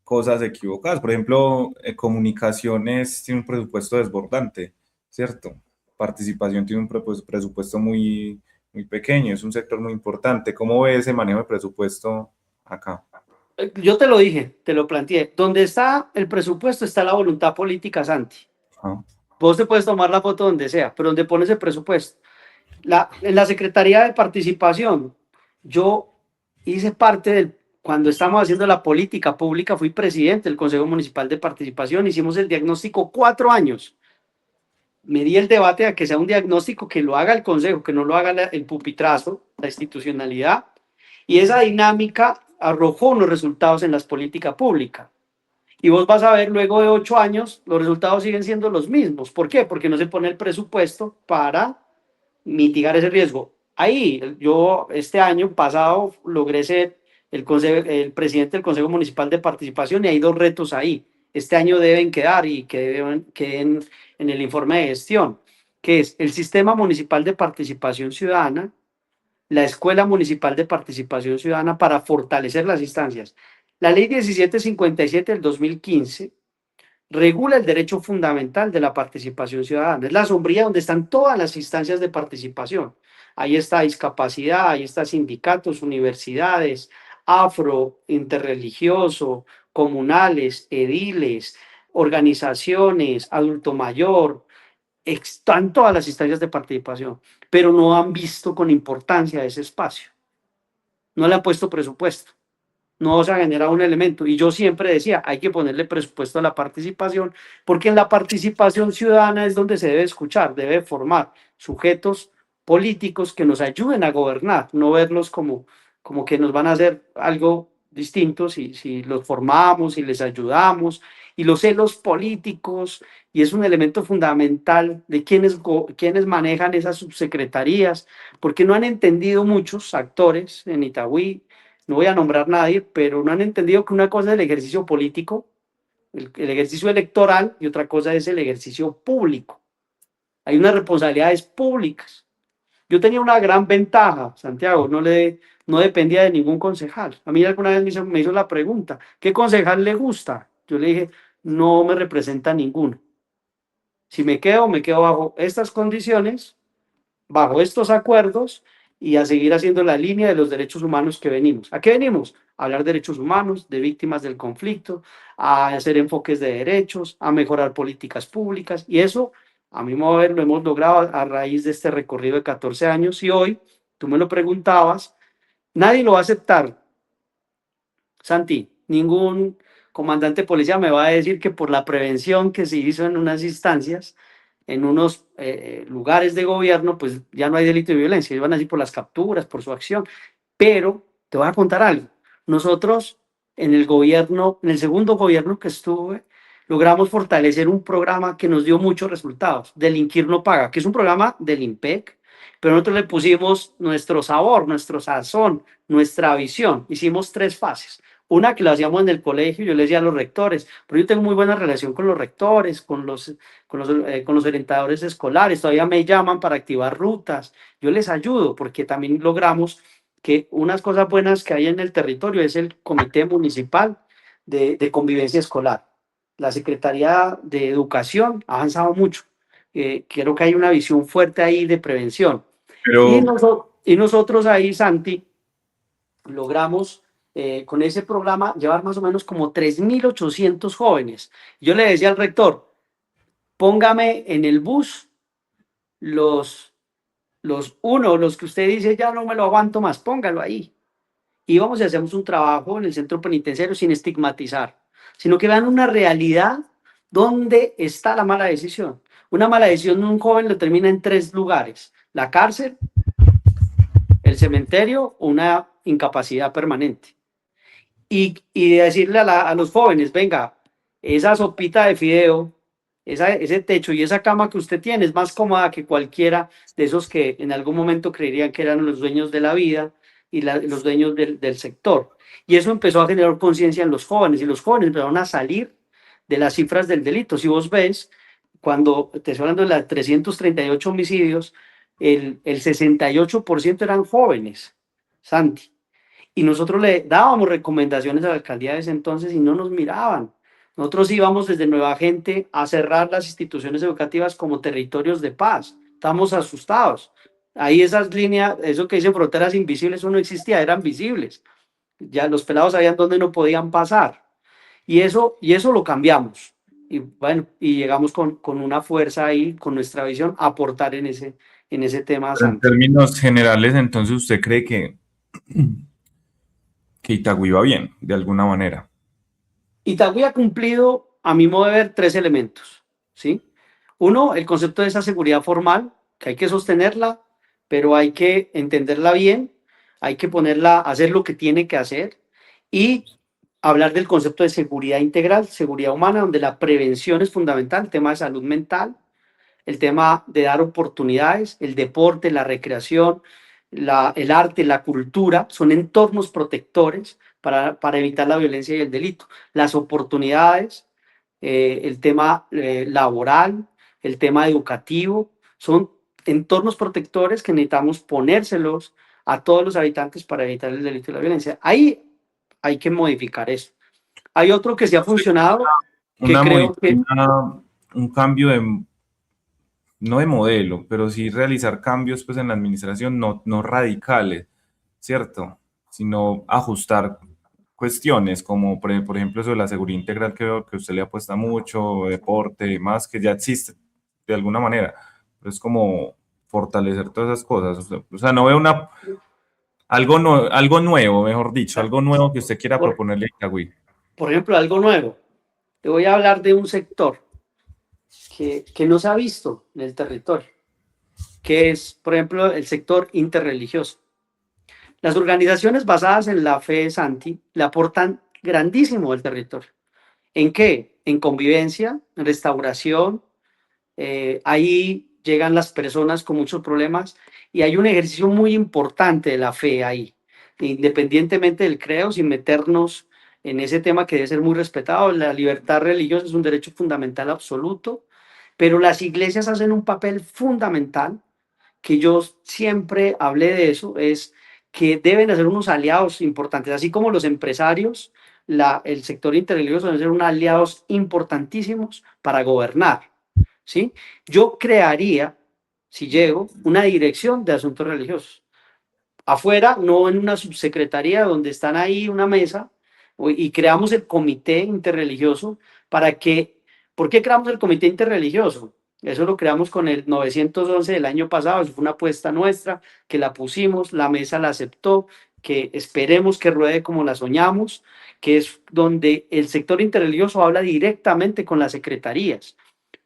cosas equivocadas. Por ejemplo, comunicaciones tiene un presupuesto desbordante, ¿cierto? Participación tiene un presupuesto muy, muy pequeño, es un sector muy importante. ¿Cómo ve ese manejo de presupuesto acá? Yo te lo dije, te lo planteé. Donde está el presupuesto está la voluntad política, Santi. Ah. Vos te puedes tomar la foto donde sea, pero donde pones el presupuesto. En la Secretaría de Participación, yo hice parte cuando estamos haciendo la política pública, fui presidente del Consejo Municipal de Participación, hicimos el diagnóstico 4 años. Me di el debate a que sea un diagnóstico que lo haga el Consejo, que no lo haga el pupitrazo, la institucionalidad, y esa dinámica arrojó unos resultados en las políticas públicas. Y vos vas a ver luego de 8 años, los resultados siguen siendo los mismos. ¿Por qué? Porque no se pone el presupuesto para mitigar ese riesgo. Ahí, yo este año pasado logré ser el presidente del Consejo Municipal de Participación, y hay dos retos ahí. Este año deben quedar y que queden en el informe de gestión, que es el Sistema Municipal de Participación Ciudadana, la Escuela Municipal de Participación Ciudadana, para fortalecer las instancias. La Ley 1757 del 2015 regula el derecho fundamental de la participación ciudadana. Es la sombría donde están todas las instancias de participación. Ahí está discapacidad, ahí está sindicatos, universidades, afro, interreligioso, comunales, ediles, organizaciones, adulto mayor, están todas las instancias de participación, pero no han visto con importancia ese espacio. No le han puesto presupuesto, no se ha generado un elemento. Y yo siempre decía, hay que ponerle presupuesto a la participación, porque en la participación ciudadana es donde se debe escuchar, debe formar sujetos políticos que nos ayuden a gobernar, no verlos como que nos van a hacer algo distinto si los formamos, si les ayudamos. Y los celos políticos, y es un elemento fundamental de quienes manejan esas subsecretarías, porque no han entendido muchos actores en Itagüí, no voy a nombrar a nadie, pero no han entendido que una cosa es el ejercicio político, el ejercicio electoral, y otra cosa es el ejercicio público. Hay unas responsabilidades públicas. Yo tenía una gran ventaja, Santiago, no dependía de ningún concejal. A mí alguna vez me hizo la pregunta, ¿qué concejal le gusta? Yo le dije, no me representa ninguno. Si me quedo bajo estas condiciones, bajo estos acuerdos, y a seguir haciendo la línea de los derechos humanos que venimos. ¿A qué venimos? A hablar de derechos humanos, de víctimas del conflicto, a hacer enfoques de derechos, a mejorar políticas públicas, y eso, a mi modo de ver, lo hemos logrado a raíz de este recorrido de 14 años, y hoy, tú me lo preguntabas, nadie lo va a aceptar, Santi, ningún comandante de policía me va a decir que por la prevención que se hizo en unas instancias, en unos lugares de gobierno, pues ya no hay delito de violencia, ellos van a decir por las capturas, por su acción. Pero te voy a contar algo. Nosotros en el gobierno, en el segundo gobierno que estuve, logramos fortalecer un programa que nos dio muchos resultados. Delinquir no paga, que es un programa del IMPEC, pero nosotros le pusimos nuestro sabor, nuestro sazón, nuestra visión. Hicimos 3 fases. Una que lo hacíamos en el colegio, yo le decía a los rectores, pero yo tengo muy buena relación con los rectores, con los orientadores escolares, todavía me llaman para activar rutas, yo les ayudo porque también logramos que unas cosas buenas que hay en el territorio es el Comité Municipal de Convivencia Escolar. La Secretaría de Educación ha avanzado mucho. Creo que hay una visión fuerte ahí de prevención. Pero, Y nosotros ahí, Santi, logramos con ese programa llevar más o menos como 3.800 jóvenes. Yo le decía al rector, póngame en el bus los que usted dice, ya no me lo aguanto más, póngalo ahí. Íbamos y hacemos un trabajo en el centro penitenciario sin estigmatizar, sino que vean una realidad donde está la mala decisión. Una mala decisión de un joven lo termina en 3 lugares: la cárcel, el cementerio o una incapacidad permanente. Y decirle a los jóvenes, venga, esa sopita de fideo, ese techo y esa cama que usted tiene es más cómoda que cualquiera de esos que en algún momento creerían que eran los dueños de la vida y los dueños del sector. Y eso empezó a generar conciencia en los jóvenes, y los jóvenes empezaron a salir de las cifras del delito. Si vos ves, cuando te estoy hablando de las 338 homicidios, el 68% eran jóvenes, Santi. Y nosotros le dábamos recomendaciones a la alcaldía de ese entonces y no nos miraban. Nosotros íbamos desde Nueva Gente a cerrar las instituciones educativas como territorios de paz. Estábamos asustados. Ahí esas líneas, eso que dicen fronteras invisibles, eso no existía, eran visibles. Ya los pelados sabían dónde no podían pasar. Y eso lo cambiamos. Y bueno, y llegamos con una fuerza ahí, con nuestra visión, a aportar en ese tema, pero en Santi. términos generales, entonces usted cree que Itagüí va bien, de alguna manera. Itagüí ha cumplido, a mi modo de ver, 3 elementos, ¿sí? Uno, el concepto de esa seguridad formal, que hay que sostenerla, pero hay que entenderla bien, hay que ponerla, hacer lo que tiene que hacer, y hablar del concepto de seguridad integral, seguridad humana, donde la prevención es fundamental, el tema de salud mental, el tema de dar oportunidades, el deporte, la recreación, el arte, la cultura, son entornos protectores para evitar la violencia y el delito. Las oportunidades, el tema laboral, el tema educativo, son entornos protectores que necesitamos ponérselos a todos los habitantes para evitar el delito y la violencia. Ahí hay que modificar eso. Hay otro que sí ha funcionado, que Una, creo que... un cambio de, no de modelo, pero sí realizar cambios pues en la administración, no radicales, ¿cierto? Sino ajustar cuestiones como por ejemplo eso de la seguridad integral que veo que usted le apuesta mucho, deporte, más que ya existe de alguna manera, pero es como fortalecer todas esas cosas. O sea, no veo algo, algo nuevo, mejor dicho, algo nuevo que usted quiera Por, proponerle a Itagüí. por ejemplo, algo nuevo. Te voy a hablar de un sector que no se ha visto en el territorio, que es, por ejemplo, el sector interreligioso. Las organizaciones basadas en la fe Santi le aportan grandísimo al territorio. ¿En qué? En convivencia, en restauración. Ahí llegan las personas con muchos problemas y hay un ejercicio muy importante de la fe ahí, independientemente del credo, sin meternos en ese tema que debe ser muy respetado. La libertad religiosa es un derecho fundamental absoluto, pero las iglesias hacen un papel fundamental, que yo siempre hablé de eso, es que deben ser unos aliados importantes, así como los empresarios, el sector interreligioso deben ser unos aliados importantísimos para gobernar, ¿sí? Yo crearía, si llego, una dirección de asuntos religiosos. Afuera, no en una subsecretaría donde están ahí una mesa, y creamos el comité interreligioso para que, ¿por qué creamos el comité interreligioso? Eso lo creamos con el 911 del año pasado, eso fue una apuesta nuestra, que la pusimos, la mesa la aceptó, que esperemos que ruede como la soñamos, que es donde el sector interreligioso habla directamente con las secretarías,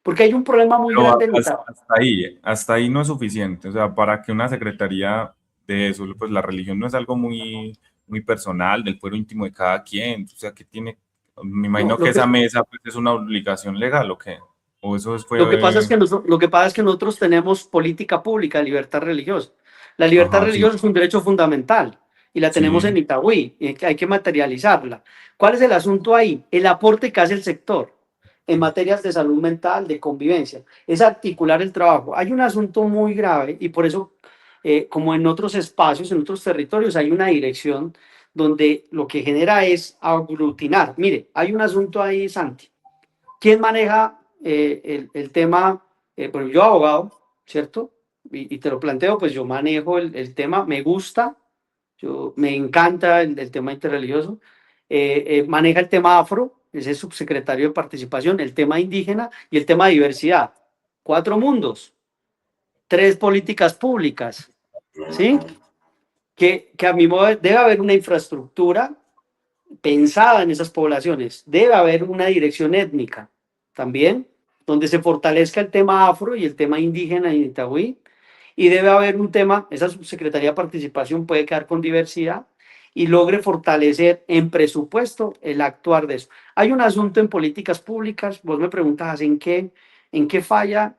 porque hay un problema muy Pero grande en hasta ahí no es suficiente. O sea, para que una secretaría de eso, pues la religión no es algo muy personal, del fuero íntimo de cada quien. O sea, que tiene, me no, imagino que esa mesa pues, es una obligación legal o qué. O eso lo que pasa es fue, que lo que pasa es que nosotros tenemos política pública de libertad religiosa. La libertad ajá, sí, religiosa es un derecho fundamental y la tenemos sí. en Itagüí y hay que materializarla. ¿Cuál es el asunto ahí? El aporte que hace el sector en materias de salud mental, de convivencia, es articular el trabajo. Hay un asunto muy grave y por eso, como en otros espacios, en otros territorios, hay una dirección donde lo que genera es aglutinar. Mire, hay un asunto ahí, Santi. ¿Quién maneja el tema? Bueno, yo abogado, ¿cierto? Y te lo planteo, pues yo manejo tema, me gusta, me encanta el tema interreligioso. Maneja el tema afro, es el subsecretario de participación, el tema indígena y el tema de diversidad. 4 mundos, 3 políticas públicas, ¿sí? Que a mi modo debe haber una infraestructura pensada en esas poblaciones. Debe haber una dirección étnica también, donde se fortalezca el tema afro y el tema indígena en Itagüí. Y debe haber un tema, esa subsecretaría de participación puede quedar con diversidad y logre fortalecer en presupuesto el actuar de eso. Hay un asunto en políticas públicas, vos me preguntas en qué falla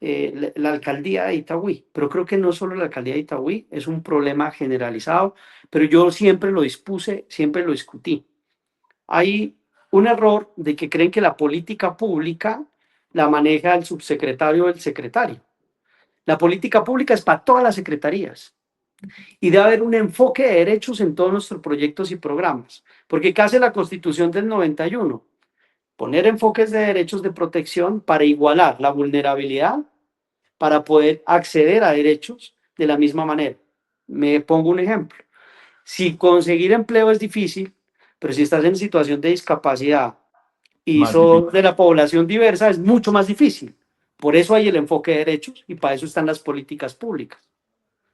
la alcaldía de Itagüí, pero creo que no solo la alcaldía de Itagüí, es un problema generalizado, pero yo siempre lo dispuse, siempre lo discutí. Hay un error de que creen que la política pública la maneja el subsecretario o el secretario. La política pública es para todas las secretarías y debe haber un enfoque de derechos en todos nuestros proyectos y programas, porque ¿qué hace la Constitución del 91? Poner enfoques de derechos de protección para igualar la vulnerabilidad, para poder acceder a derechos de la misma manera. Me pongo un ejemplo. Si conseguir empleo es difícil, pero si estás en situación de discapacidad y Más difícil. sos de la población diversa, es mucho más difícil. Por eso hay el enfoque de derechos y para eso están las políticas públicas,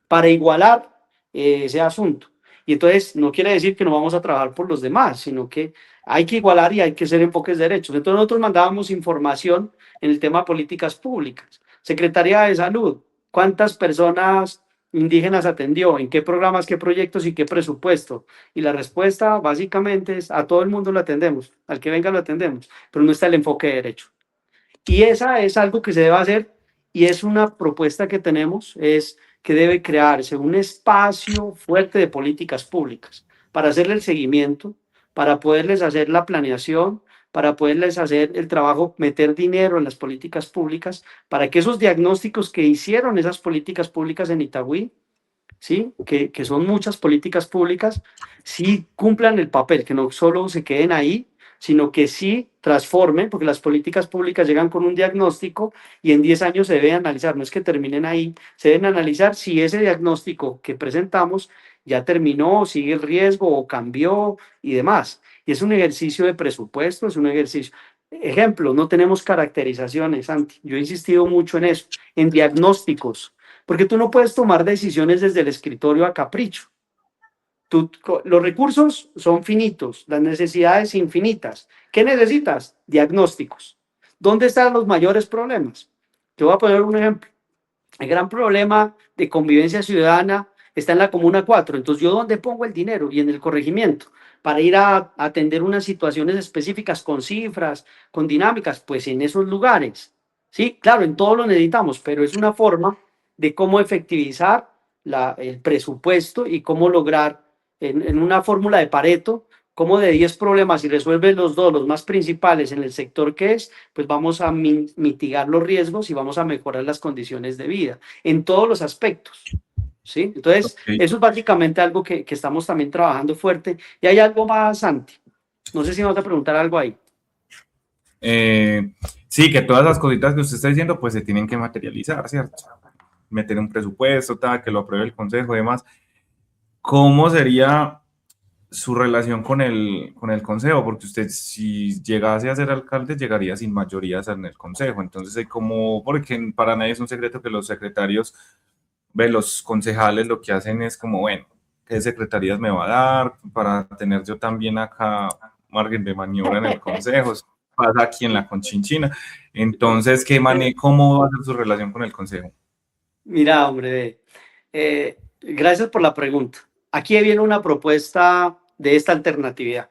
para igualar ese asunto. Y entonces no quiere decir que no vamos a trabajar por los demás, sino que hay que igualar y hay que hacer enfoques de derechos. Entonces nosotros mandábamos información en el tema de políticas públicas. Secretaría de Salud, ¿cuántas personas indígenas atendió? ¿En qué programas, qué proyectos y qué presupuesto? Y la respuesta básicamente es a todo el mundo lo atendemos, al que venga lo atendemos, pero no está el enfoque de derecho. Y esa es algo que se debe hacer y es una propuesta que tenemos, es que debe crearse un espacio fuerte de políticas públicas para hacerle el seguimiento, para poderles hacer la planeación, para poderles hacer el trabajo, meter dinero en las políticas públicas, para que esos diagnósticos que hicieron esas políticas públicas en Itagüí, ¿sí? Que son muchas políticas públicas, sí cumplan el papel, que no solo se queden ahí, sino que sí transformen, porque las políticas públicas llegan con un diagnóstico y en 10 años se debe analizar, no es que terminen ahí, se deben analizar si ese diagnóstico que presentamos ya terminó, sigue el riesgo o cambió y demás. Y es un ejercicio de presupuesto, es un ejercicio. Ejemplo, no tenemos caracterizaciones, Santi. Yo he insistido mucho en eso, en diagnósticos, porque tú no puedes tomar decisiones desde el escritorio a capricho. Los recursos son finitos, las necesidades infinitas. ¿Qué necesitas? Diagnósticos. ¿Dónde están los mayores problemas? Te voy a poner un ejemplo. El gran problema de convivencia ciudadana está en la Comuna 4. Entonces, ¿yo dónde pongo el dinero? Y en el corregimiento. Para ir a atender unas situaciones específicas con cifras, con dinámicas, pues en esos lugares. Sí, claro, en todo lo necesitamos, pero es una forma de cómo efectivizar el presupuesto y cómo lograr en una fórmula de Pareto, cómo de 10 problemas, si resuelves los dos, los más principales en el sector que es, pues vamos a mitigar los riesgos y vamos a mejorar las condiciones de vida en todos los aspectos. ¿Sí? Entonces, Ok. eso es básicamente algo que estamos también trabajando fuerte. Y hay algo más, Santi. No sé si me vas a preguntar algo ahí. Eh, sí, que todas las cositas que usted está diciendo, pues se tienen que materializar, ¿cierto? Meter un presupuesto, tal, que lo apruebe el consejo y demás. ¿Cómo sería su relación con el consejo? Porque usted, si llegase a ser alcalde, llegaría sin mayorías en el consejo. Entonces, hay como, porque para nadie es un secreto que los secretarios, ve, los concejales lo que hacen es como, bueno, ¿qué secretarías me va a dar para tener yo también acá margen de maniobra en el consejo? Eso pasa aquí en la Conchinchina. Entonces, ¿cómo va a ser su relación con el consejo? Mira, hombre, gracias por la pregunta. Aquí viene una propuesta de esta alternatividad.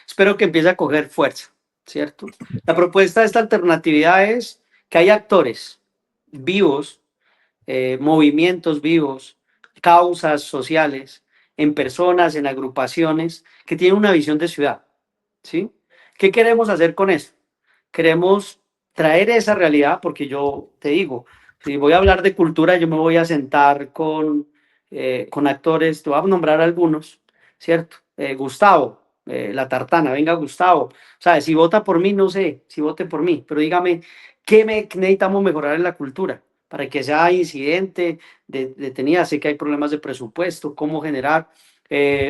Espero que empiece a coger fuerza, ¿cierto? La propuesta de esta alternatividad es que hay actores vivos, movimientos vivos, causas sociales, en personas, en agrupaciones que tienen una visión de ciudad, ¿sí? ¿Qué queremos hacer con eso? Queremos traer esa realidad, porque yo te digo, si voy a hablar de cultura, yo me voy a sentar con actores, te voy a nombrar algunos, ¿cierto? Gustavo, La Tartana, venga Gustavo, o sea, si vota por mí, no sé, si vote por mí, pero dígame, necesitamos mejorar en la cultura? Para que sea incidente, detenida, sé que hay problemas de presupuesto, cómo generar,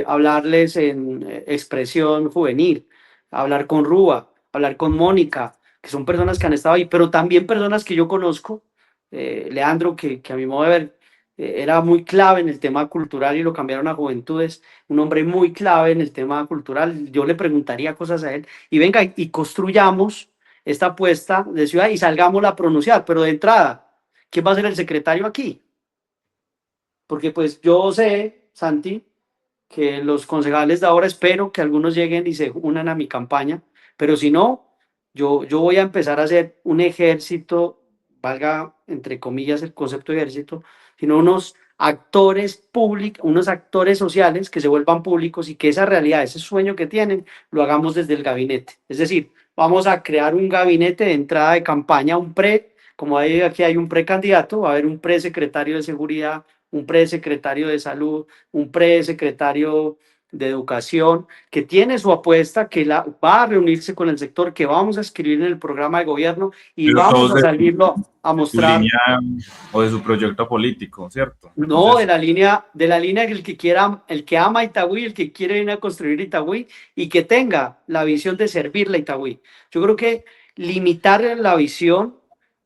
hablarles en expresión juvenil, hablar con Rúa, hablar con Mónica, que son personas que han estado ahí, pero también personas que yo conozco, Leandro, que a mi modo de ver era muy clave en el tema cultural y lo cambiaron a Juventudes, un hombre muy clave en el tema cultural, yo le preguntaría cosas a él, y venga, y construyamos esta apuesta de ciudad y salgámosla a pronunciar, pero de entrada, ¿quién va a ser el secretario aquí? Porque pues yo sé, Santi, que los concejales de ahora espero que algunos lleguen y se unan a mi campaña, pero si no, yo voy a empezar a hacer un ejército, valga entre comillas el concepto de ejército, sino unos actores públicos, unos actores sociales que se vuelvan públicos y que esa realidad, ese sueño que tienen, lo hagamos desde el gabinete. Es decir, vamos a crear un gabinete de entrada de campaña, un pre, como aquí hay un precandidato, va a haber un presecretario de seguridad, un presecretario de salud, un presecretario de educación, que tiene su apuesta, que va a reunirse con el sector, que vamos a escribir en el programa de gobierno y Pero vamos todos a salirlo a su mostrar, línea o de su proyecto político, ¿cierto? no Entonces, de la línea el que quiera, el que ama Itagüí, el que quiere ir a construir Itagüí y que tenga la visión de servirle a Itagüí. Yo creo que limitar la visión,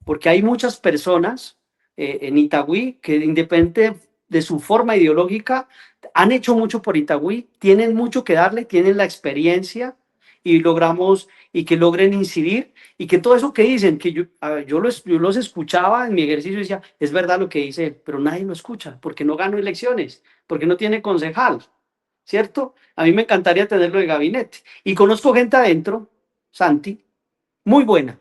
porque hay muchas personas en Itagüí que independiente de su forma ideológica, han hecho mucho por Itagüí, tienen mucho que darle, tienen la experiencia y logramos y que logren incidir y que todo eso que dicen, que yo los escuchaba en mi ejercicio y decía, es verdad lo que dice él, pero nadie lo escucha porque no ganó elecciones, porque no tiene concejal, ¿cierto? A mí me encantaría tenerlo de gabinete. Y conozco gente adentro, Santi, muy buena,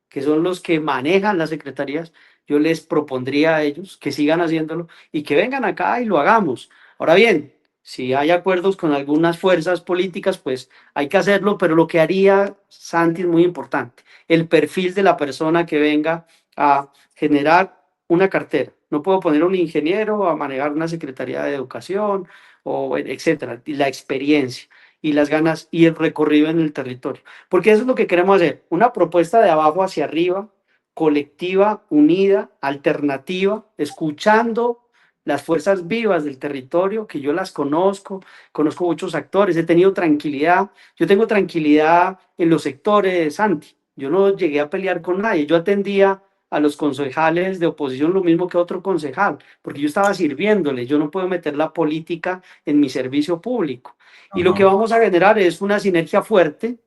que son los que manejan las secretarías, yo les propondría a ellos que sigan haciéndolo y que vengan acá y lo hagamos. Ahora bien, si hay acuerdos con algunas fuerzas políticas, pues hay que hacerlo, pero lo que haría Santi es muy importante, el perfil de la persona que venga a generar una cartera. No puedo poner un ingeniero a manejar una secretaría de educación o etcétera, y la experiencia y las ganas y el recorrido en el territorio. Porque eso es lo que queremos hacer, una propuesta de abajo hacia arriba, colectiva, unida, alternativa, escuchando las fuerzas vivas del territorio, que yo las conozco, conozco muchos actores, he tenido tranquilidad, yo tengo tranquilidad en los sectores, Santi, yo no llegué a pelear con nadie, yo atendía a los concejales de oposición lo mismo que otro concejal, porque yo estaba sirviéndole, yo no puedo meter la política en mi servicio público. Y lo que Ajá. vamos a generar es una sinergia fuerte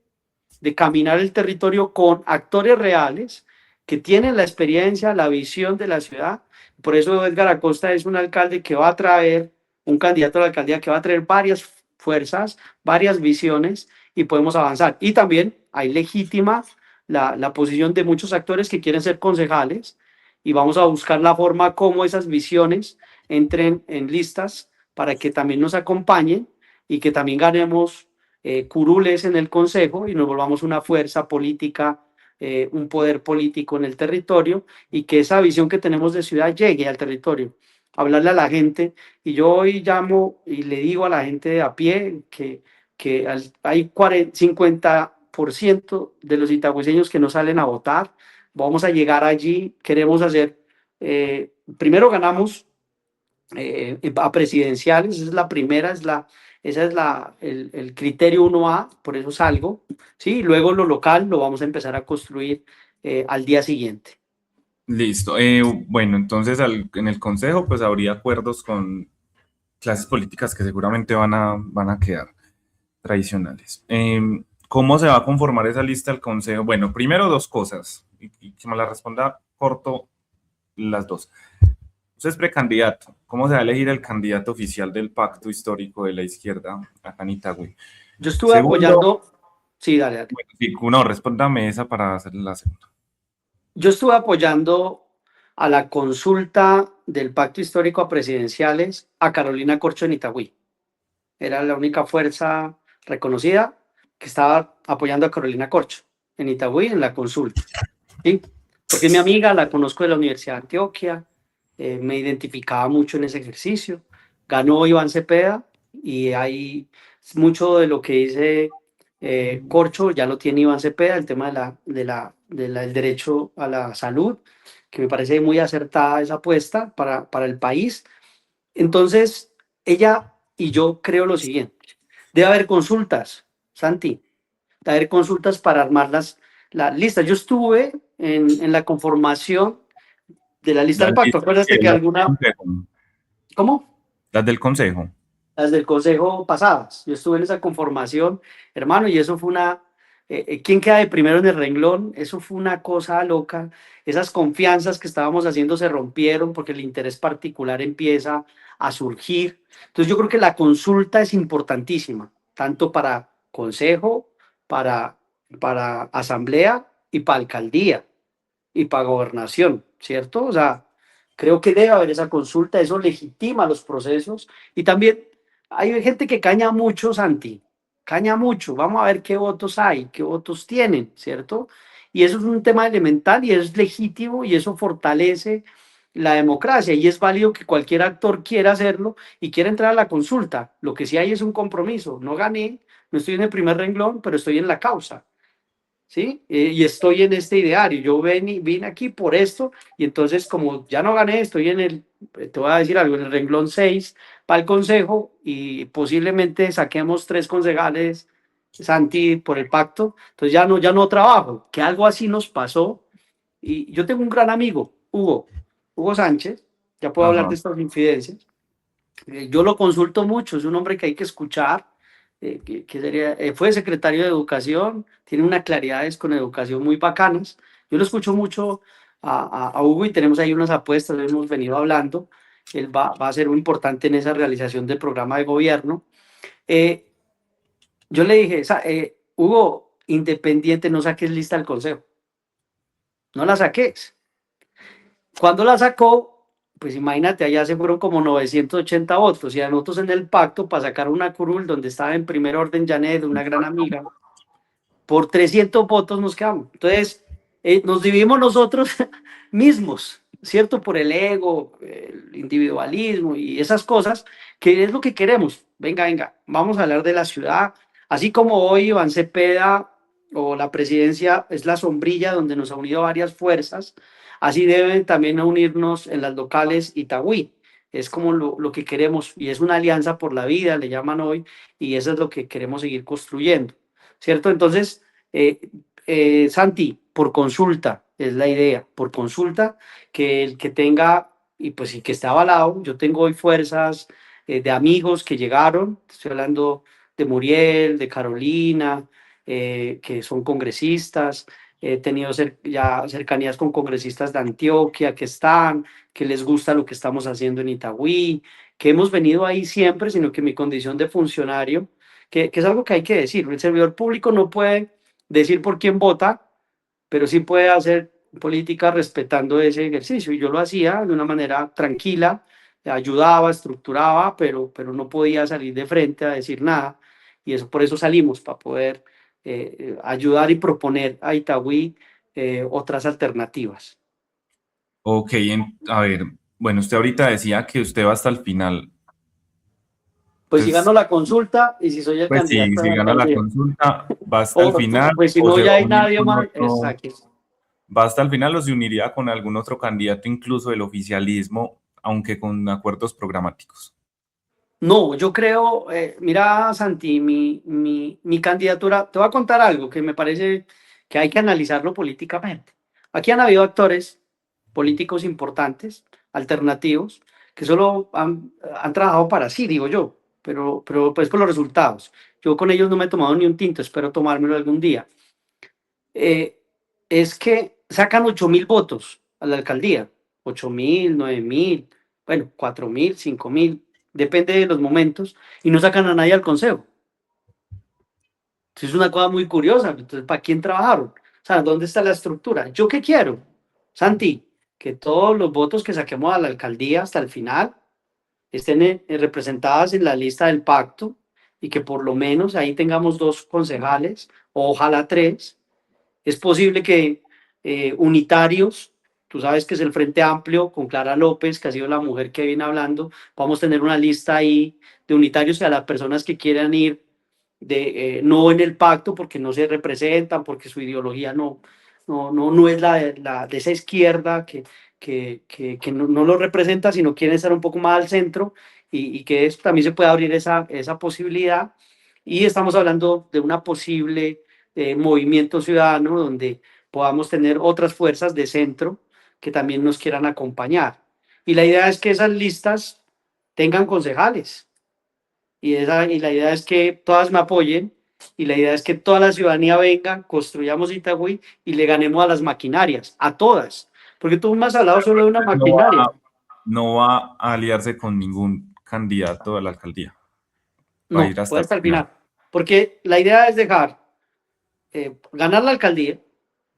de caminar el territorio con actores reales que tienen la experiencia, la visión de la ciudad. Por eso Edgar Acosta es un alcalde que va a traer, un candidato a la alcaldía que va a traer varias fuerzas, varias visiones y podemos avanzar. Y también hay legítima la posición de muchos actores que quieren ser concejales y vamos a buscar la forma como esas visiones entren en listas para que también nos acompañen y que también ganemos curules en el Consejo y nos volvamos una fuerza política, un poder político en el territorio y que esa visión que tenemos de ciudad llegue al territorio, hablarle a la gente. Y yo hoy llamo y le digo a la gente de a pie que hay 50% de los itagüeseños que no salen a votar. Vamos a llegar allí, queremos hacer, primero ganamos a presidenciales, esa es la primera, esa es el criterio 1A, por eso salgo, ¿sí? Luego lo local lo vamos a empezar a construir al día siguiente. Listo. Bueno, entonces en el Consejo pues habría acuerdos con clases políticas que seguramente van a quedar tradicionales. ¿Cómo se va a conformar esa lista del Consejo? Bueno, primero dos cosas, y que me la responda corto las dos. Usted es precandidato. ¿Cómo se va a elegir el candidato oficial del pacto histórico de la izquierda acá en Itagüí? Yo estuve Segundo, apoyando, sí, dale, dale. bueno, sí, no, respóndame esa para hacer la segunda. Yo estuve apoyando a la consulta del pacto histórico a presidenciales a Carolina Corcho en Itagüí. Era la única fuerza reconocida que estaba apoyando a Carolina Corcho en Itagüí en la consulta. ¿Sí? Porque es mi amiga, la conozco de la Universidad de Antioquia, me identificaba mucho en ese ejercicio. Ganó Iván Cepeda y hay mucho de lo que dice Corcho, ya lo tiene Iván Cepeda, el tema del derecho a la salud, que me parece muy acertada esa apuesta para el país. Entonces, ella y yo creo lo siguiente, debe haber consultas, Santi, debe haber consultas para armar las listas. Yo estuve en la conformación de la lista Las del pacto. listas, Acuérdate que las del alguna, Consejo. ¿cómo? Las del Consejo. Las del consejo pasadas. Yo estuve en esa conformación, hermano, y eso fue ¿quién queda de primero en el renglón? Eso fue una cosa loca. Esas confianzas que estábamos haciendo se rompieron porque el interés particular empieza a surgir. Entonces yo creo que la consulta es importantísima, tanto para consejo, para, para asamblea y para alcaldía y para gobernación, ¿cierto? O sea, creo que debe haber esa consulta, eso legitima los procesos y también hay gente que caña mucho, Santi, caña mucho, vamos a ver qué votos hay, qué votos tienen, ¿cierto? Y eso es un tema elemental y es legítimo y eso fortalece la democracia y es válido que cualquier actor quiera hacerlo y quiera entrar a la consulta. Lo que sí hay es un compromiso, no gané, no estoy en el primer renglón, pero estoy en la causa. ¿Sí? Y estoy en este ideario, yo vine aquí por esto, y entonces como ya no gané, estoy te voy a decir algo, en el renglón 6 para el consejo, y posiblemente saquemos 3 concejales, Santi, por el pacto, entonces ya no trabajo, que algo así nos pasó, y yo tengo un gran amigo, Hugo Sánchez, ya puedo hablar de Ajá. estas infidencias, yo lo consulto mucho, es un hombre que hay que escuchar, fue secretario de Educación, tiene unas claridades con educación muy bacanas. Yo lo escucho mucho a Hugo y tenemos ahí unas apuestas, hemos venido hablando. Él va a ser muy importante en esa realización del programa de gobierno. Eh, yo le dije, Hugo, independiente, no saques lista del consejo, no la saques. Cuando la sacó, pues imagínate, allá se fueron como 980 votos y a nosotros en el pacto para sacar una curul donde estaba en primer orden Janet, una gran amiga, por 300 votos nos quedamos. Entonces, nos dividimos nosotros mismos, ¿cierto? Por el ego, el individualismo y esas cosas, que es lo que queremos. Venga, venga, vamos a hablar de la ciudad. Así como hoy Iván Cepeda o la presidencia es la sombrilla donde nos ha unido varias fuerzas, así deben también unirnos en las locales Itagüí. Es como lo que queremos y es una alianza por la vida, le llaman hoy, y eso es lo que queremos seguir construyendo. ¿Cierto? Entonces, eh, Santi, por consulta, es la idea, por consulta, que el que tenga, y pues y que esté avalado, yo tengo hoy fuerzas de amigos que llegaron, estoy hablando de Muriel, de Carolina, que son congresistas, he tenido ya cercanías con congresistas de Antioquia que están, que les gusta lo que estamos haciendo en Itagüí, que hemos venido ahí siempre, sino que mi condición de funcionario, que es algo que hay que decir. El servidor público no puede decir por quién vota, pero sí puede hacer política respetando ese ejercicio. Y yo lo hacía de una manera tranquila, ayudaba, estructuraba, pero no podía salir de frente a decir nada. Y eso, por eso salimos, para poder ayudar y proponer a Itagüí otras alternativas. Ok, a ver, bueno, usted ahorita decía que usted va hasta el final. Pues si Entonces, gano la consulta y si soy el pues sí, candidato a si la gana la alcaldía. consulta, va hasta el O final pues si o no, se ya va a hay unir nadie con más. otro, Exacto. va hasta el final o se uniría con algún otro candidato, incluso del oficialismo, aunque con acuerdos programáticos. No, yo creo, mira, Santi, mi candidatura, te voy a contar algo que me parece que hay que analizarlo políticamente. Aquí han habido actores políticos importantes, alternativos, que solo han trabajado para sí, digo yo, pero pues por los resultados. Yo con ellos no me he tomado ni un tinto, espero tomármelo algún día. Eh, es que sacan 8.000 votos a la alcaldía, 8.000, 9.000, bueno, 4.000, 5.000, depende de los momentos, y no sacan a nadie al consejo. Entonces es una cosa muy curiosa. Entonces, ¿para quién trabajaron? O sea, ¿dónde está la estructura? ¿Yo qué quiero? Santi, que todos los votos que saquemos a la alcaldía hasta el final estén representadas en la lista del pacto y que por lo menos ahí tengamos dos concejales, o ojalá tres. Es posible que unitarios, tú sabes que es el Frente Amplio con Clara López, que ha sido la mujer que viene hablando, vamos a tener una lista ahí de unitarios y a las personas que quieran ir no en el pacto porque no se representan, porque su ideología no es la de esa izquierda que no lo representa, sino quieren estar un poco más al centro y que también se puede abrir esa posibilidad. Y estamos hablando de una posible movimiento ciudadano donde podamos tener otras fuerzas de centro que también nos quieran acompañar. Y la idea es que esas listas tengan concejales y la idea es que todas me apoyen y la idea es que toda la ciudadanía venga, construyamos Itagüí y le ganemos a las maquinarias, a todas. Porque tú me has hablado solo de una No maquinaria. va, no va a aliarse con ningún candidato a la alcaldía. Va a ir No, hasta puede el hasta el final. final. Porque la idea es dejar ganar la alcaldía,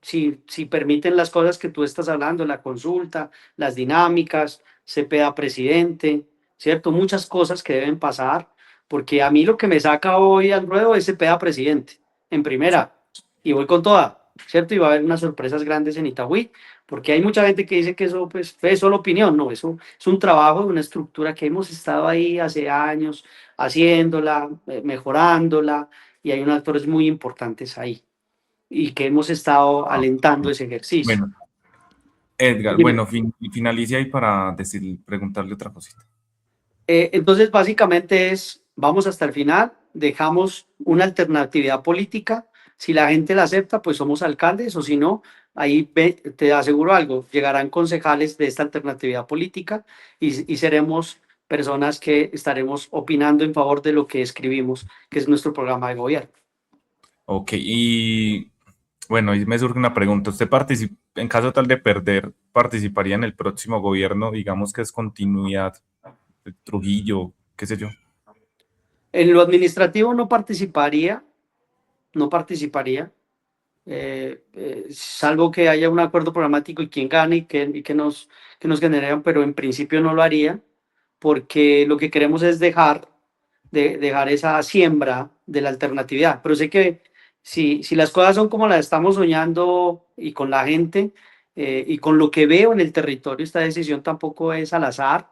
si permiten las cosas que tú estás hablando, la consulta, las dinámicas, CPA presidente, ¿cierto? Muchas cosas que deben pasar, porque a mí lo que me saca hoy al ruedo es CPA presidente, en primera, y voy con toda, ¿cierto? Y va a haber unas sorpresas grandes en Itagüí, porque hay mucha gente que dice que eso pues, es solo opinión, no, eso es un trabajo de una estructura que hemos estado ahí hace años haciéndola, mejorándola, y hay unos actores muy importantes ahí y que hemos estado Ah, alentando ese ejercicio. bueno, Edgar, Dime. bueno, finalice ahí para preguntarle otra cosita. Entonces, básicamente vamos hasta el final, dejamos una alternatividad política, si la gente la acepta, pues somos alcaldes, o si no, ahí te aseguro algo, llegarán concejales de esta alternatividad política y seremos personas que estaremos opinando en favor de lo que escribimos, que es nuestro programa de gobierno. Ok, y bueno, ahí me surge una pregunta. ¿Usted en caso tal de perder, participaría en el próximo gobierno, digamos que es continuidad de Trujillo, qué sé yo? En lo administrativo no participaría, no participaría, salvo que haya un acuerdo programático y quién gane que nos generen, pero en principio no lo haría, porque lo que queremos es dejar esa siembra de la alternatividad. Pero sé que si las cosas son como las estamos soñando y con la gente y con lo que veo en el territorio, esta decisión tampoco es al azar.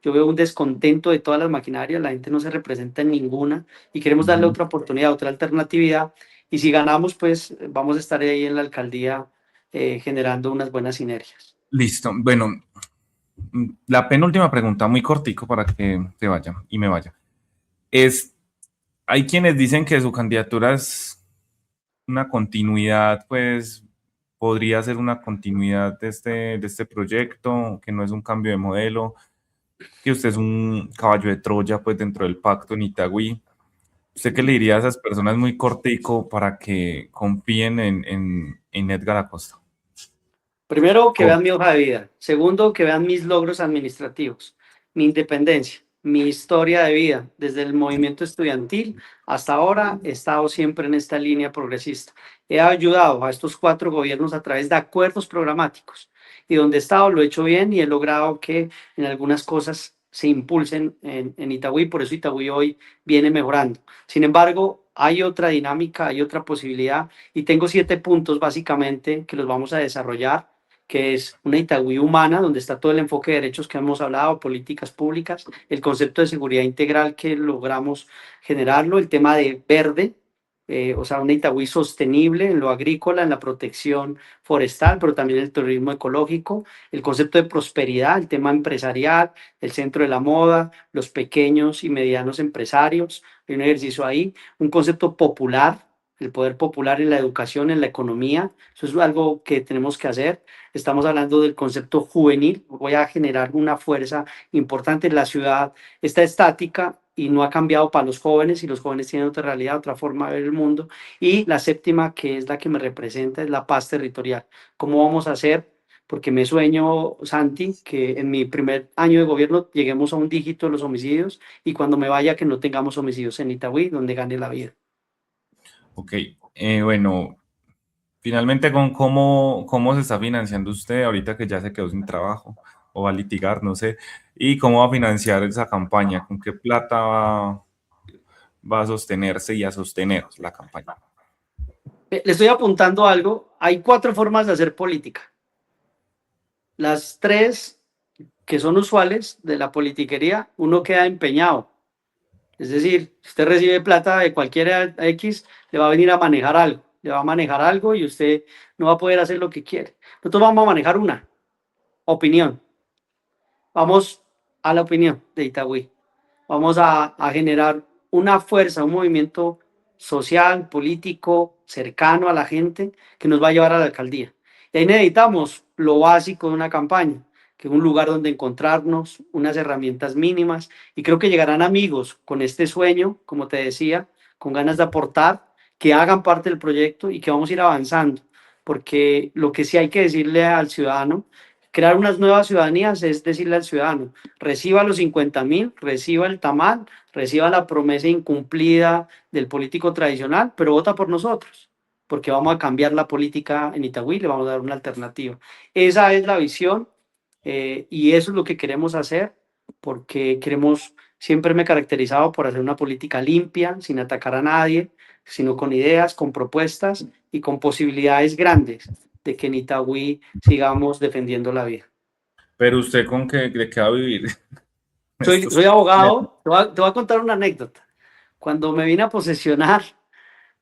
Yo veo un descontento de todas las maquinarias, la gente no se representa en ninguna y queremos darle Ujú. otra oportunidad, otra alternatividad. Y si ganamos, pues vamos a estar ahí en la alcaldía generando unas buenas sinergias. Listo. Bueno, la penúltima pregunta, muy cortico para que te vaya y me vaya. Es, hay quienes dicen que su candidatura es una continuidad, pues podría ser una continuidad de este proyecto, que no es un cambio de modelo, que usted es un caballo de Troya, pues dentro del pacto en Itagüí. ¿Usted qué le diría a esas personas muy cortico para que confíen en Edgar Acosta? Primero, que ¿Cómo? vean mi hoja de vida. Segundo, que vean mis logros administrativos, mi independencia, mi historia de vida. Desde el movimiento estudiantil hasta ahora he estado siempre en esta línea progresista. He ayudado a estos 4 gobiernos a través de acuerdos programáticos. Y donde he estado lo he hecho bien y he logrado que en algunas cosas se impulsen en Itagüí. Por eso Itagüí hoy viene mejorando. Sin embargo, hay otra dinámica, hay otra posibilidad y tengo 7 puntos básicamente que los vamos a desarrollar, que es una Itagüí humana, donde está todo el enfoque de derechos que hemos hablado, políticas públicas, el concepto de seguridad integral que logramos generarlo, el tema de verde, o sea, una Itagüí sostenible en lo agrícola, en la protección forestal, pero también el turismo ecológico, el concepto de prosperidad, el tema empresarial, el centro de la moda, los pequeños y medianos empresarios, hay un ejercicio ahí, un concepto popular, el poder popular en la educación, en la economía, eso es algo que tenemos que hacer. Estamos hablando del concepto juvenil. Voy a generar una fuerza importante. La ciudad está estática y no ha cambiado para los jóvenes y los jóvenes tienen otra realidad, otra forma de ver el mundo. Y la séptima, que es la que me representa, es la paz territorial. ¿Cómo vamos a hacer? Porque me sueño, Santi, que en mi primer año de gobierno lleguemos a un dígito de los homicidios y cuando me vaya que no tengamos homicidios en Itagüí, donde gane la vida. Ok, bueno, finalmente, cómo se está financiando usted ahorita que ya se quedó sin trabajo o va a litigar, no sé? ¿Y cómo va a financiar esa campaña? ¿Con qué plata va a sostenerse y a sostener la campaña? Le estoy apuntando algo. Hay 4 formas de hacer política. Las 3 que son usuales de la politiquería, uno queda empeñado. Es decir, si usted recibe plata de cualquier X, le va a venir a manejar algo, le va a manejar algo y usted no va a poder hacer lo que quiere. Nosotros vamos a manejar una opinión. Vamos a la opinión de Itagüí. Vamos a generar una fuerza, un movimiento social, político, cercano a la gente, que nos va a llevar a la alcaldía. Y ahí necesitamos lo básico de una campaña, que es un lugar donde encontrarnos, unas herramientas mínimas, y creo que llegarán amigos con este sueño, como te decía, con ganas de aportar, que hagan parte del proyecto y que vamos a ir avanzando, porque lo que sí hay que decirle al ciudadano, crear unas nuevas ciudadanías es decirle al ciudadano, reciba los 50.000, reciba el tamal, reciba la promesa incumplida del político tradicional, pero vota por nosotros, porque vamos a cambiar la política en Itagüí, le vamos a dar una alternativa. Esa es la visión y eso es lo que queremos hacer, porque queremos, siempre me he caracterizado por hacer una política limpia, sin atacar a nadie, sino con ideas, con propuestas y con posibilidades grandes de que en Itagüí sigamos defendiendo la vida. Pero usted de qué va a vivir Soy estos meses. abogado, te voy a contar una anécdota. Cuando me vine a posesionar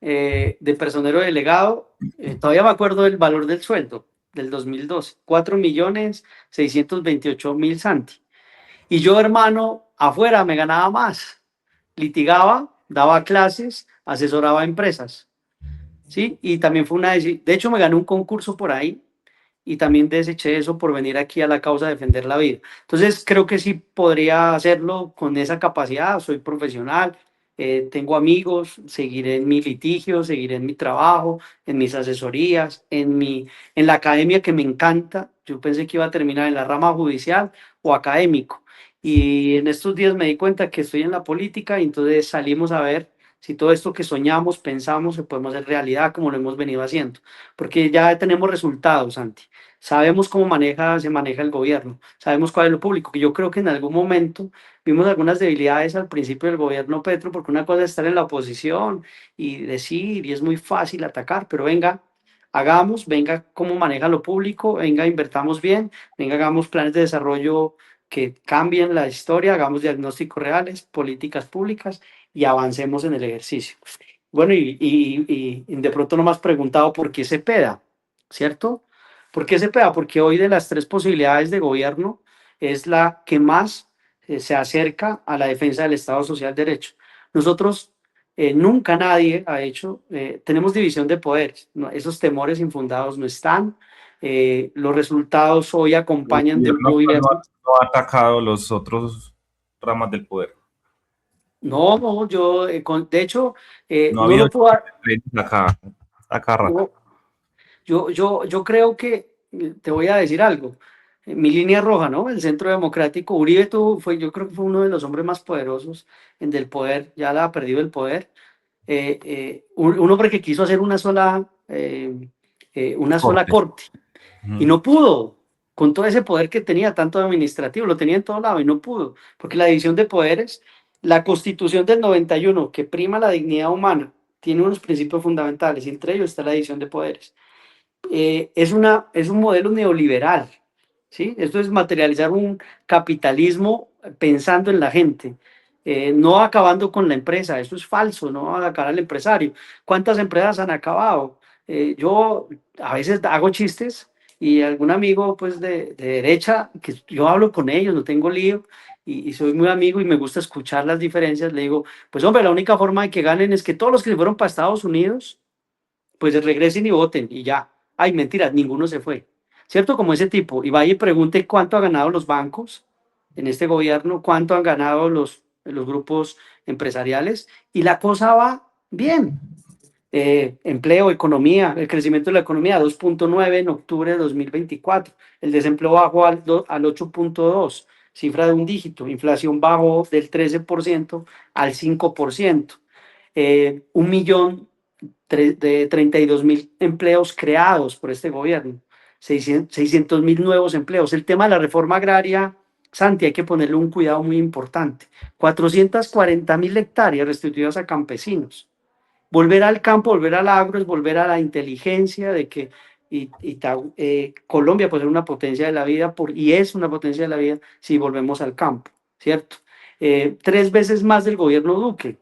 de personero delegado, todavía me acuerdo del valor del sueldo del 2012, 4.628.000 Santi. Y yo, hermano, afuera me ganaba más. Litigaba, daba clases, asesoraba a empresas. ¿Sí? Y también fue de hecho me gané un concurso por ahí y también deseché eso por venir aquí a la causa a defender la vida. Entonces creo que sí podría hacerlo con esa capacidad, soy profesional, tengo amigos, seguiré en mi litigio, seguiré en mi trabajo, en mis asesorías, en la academia que me encanta. Yo pensé que iba a terminar en la rama judicial o académico. Y en estos días me di cuenta que estoy en la política y entonces salimos a ver si todo esto que soñamos, pensamos, se podemos hacer realidad como lo hemos venido haciendo, porque ya tenemos resultados, Santi. Sabemos cómo se maneja el gobierno, sabemos cuál es lo público, que yo creo que en algún momento vimos algunas debilidades al principio del gobierno Petro, porque una cosa es estar en la oposición y decir, y es muy fácil atacar, pero venga, hagamos, venga cómo maneja lo público, venga, invertamos bien, venga, hagamos planes de desarrollo que cambien la historia, hagamos diagnósticos reales, políticas públicas y avancemos en el ejercicio. Bueno, y de pronto no me has preguntado por qué Cepeda, ¿cierto? ¿Por qué Cepeda? Porque hoy de las tres posibilidades de gobierno es la que más se acerca a la defensa del Estado Social de Derecho. Nosotros nunca nadie ha hecho, tenemos división de poderes, ¿no? Esos temores infundados no están, los resultados hoy El acompañan de un gobierno actual gobierno. no ha atacado los otros ramas del poder. No, no, yo, de hecho, No ha no habido lo puedo, acá rato. no, yo creo que, te voy a decir algo, mi línea roja, ¿no? El Centro Democrático, Uribe fue, yo creo que fue uno de los hombres más poderosos en del poder, ya la ha perdido el poder, un hombre que quiso hacer una sola Corte. corte y Ujú. no pudo, con todo ese poder que tenía, tanto administrativo, lo tenía en todo lado y no pudo, porque la división de poderes, la Constitución del 91 que prima la dignidad humana, tiene unos principios fundamentales y entre ellos está la división de poderes. Es un modelo neoliberal, ¿sí? Esto es materializar un capitalismo pensando en la gente, no acabando con la empresa, eso es falso, no va a acabar al empresario. ¿Cuántas empresas han acabado? Yo a veces hago chistes y algún amigo pues de derecha, que yo hablo con ellos, no tengo lío, y soy muy amigo y me gusta escuchar las diferencias, le digo, pues hombre, la única forma de que ganen es que todos los que se fueron para Estados Unidos pues regresen y voten y ya. Ay, mentira, ninguno se fue. ¿Cierto? Como ese tipo. Y vaya y pregunte cuánto han ganado los bancos en este gobierno, cuánto han ganado los grupos empresariales y la cosa va bien. Empleo, economía, el crecimiento de la economía 2,9 en octubre de 2024, el desempleo bajó al 8,2, cifra de un dígito, inflación bajó del 13% al 5%, 1.032.000 empleos creados por este gobierno, 600.000 nuevos empleos. El tema de la reforma agraria, Santi, hay que ponerle un cuidado muy importante. 440.000 hectáreas restituidas a campesinos. Volver al campo, volver al agro, es volver a la inteligencia de que Colombia puede ser una potencia de la vida y es una potencia de la vida si volvemos al campo, ¿cierto? 3 veces más del gobierno Duque,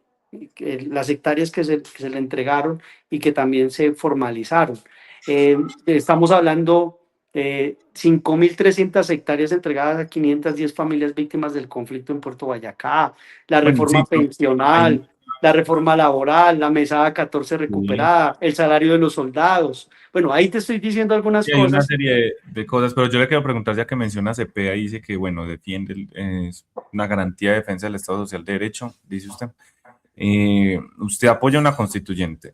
las hectáreas que se le entregaron y que también se formalizaron. Estamos hablando 5.300 hectáreas entregadas a 510 familias víctimas del conflicto en Puerto Boyacá, la Bueno, sí, reforma pensional, la reforma laboral, la mesada 14 sí, recuperada, el salario de los soldados. Bueno, ahí te estoy diciendo algunas sí, hay una cosas. serie de cosas, pero yo le quiero preguntar, ya que menciona CPA, dice que, bueno, defiende es una garantía de defensa del Estado Social de Derecho, dice usted. Usted apoya una constituyente.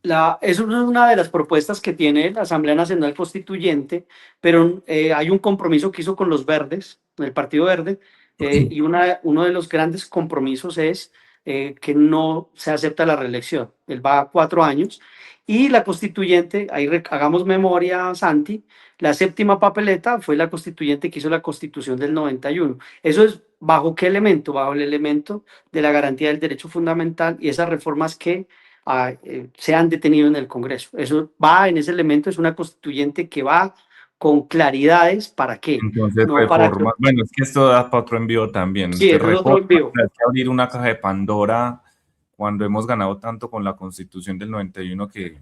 Eso es una de las propuestas que tiene la Asamblea Nacional Constituyente, pero hay un compromiso que hizo con los verdes, el Partido Verde, y uno de los grandes compromisos es que no se acepta la reelección. Él va a 4 años y la constituyente, ahí hagamos memoria, Santi, la séptima papeleta fue la constituyente que hizo la constitución del 91. Eso es bajo qué elemento, bajo el elemento de la garantía del derecho fundamental y esas reformas que se han detenido en el Congreso. Eso va en ese elemento, es una constituyente que va con claridades para qué, Entonces, no para que... reforma. Bueno, es que esto da para otro envío también. Sí, Usted eso es otro reforma, envío. hay que abrir una caja de Pandora cuando hemos ganado tanto con la Constitución del 91 que el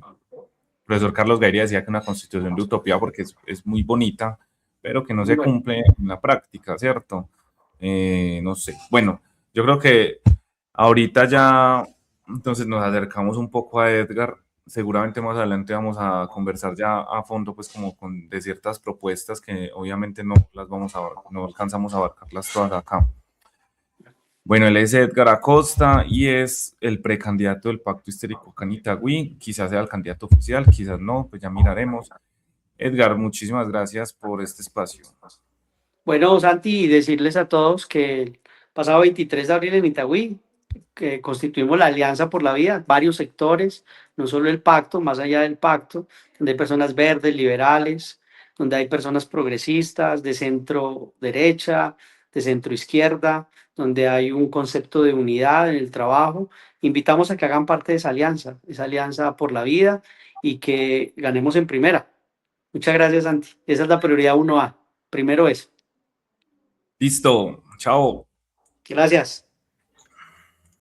profesor Carlos Gaviria decía que una Constitución de utopía porque es muy bonita, pero que no se Bueno, cumple en la práctica, ¿cierto? No sé. Bueno, yo creo que ahorita ya, entonces nos acercamos un poco a Edgar. Seguramente más adelante vamos a conversar ya a fondo, pues como de ciertas propuestas que obviamente no las vamos a no alcanzamos a abarcarlas todas acá. Bueno, él es Edgar Acosta y es el precandidato del Pacto Histórico Canitagüí. Quizás sea el candidato oficial, quizás no, pues ya miraremos. Edgar, muchísimas gracias por este espacio. bueno, Santi, y decirles a todos que el pasado 23 de abril en Itagüí que constituimos la Alianza por la Vida, varios sectores, no solo el pacto, más allá del pacto, donde hay personas verdes, liberales, donde hay personas progresistas, de centro derecha, de centro izquierda, donde hay un concepto de unidad en el trabajo. Invitamos a que hagan parte de esa alianza por la vida y que ganemos en primera. Muchas gracias, Santi. Esa es la prioridad 1A. Primero es. Listo, chao. Gracias.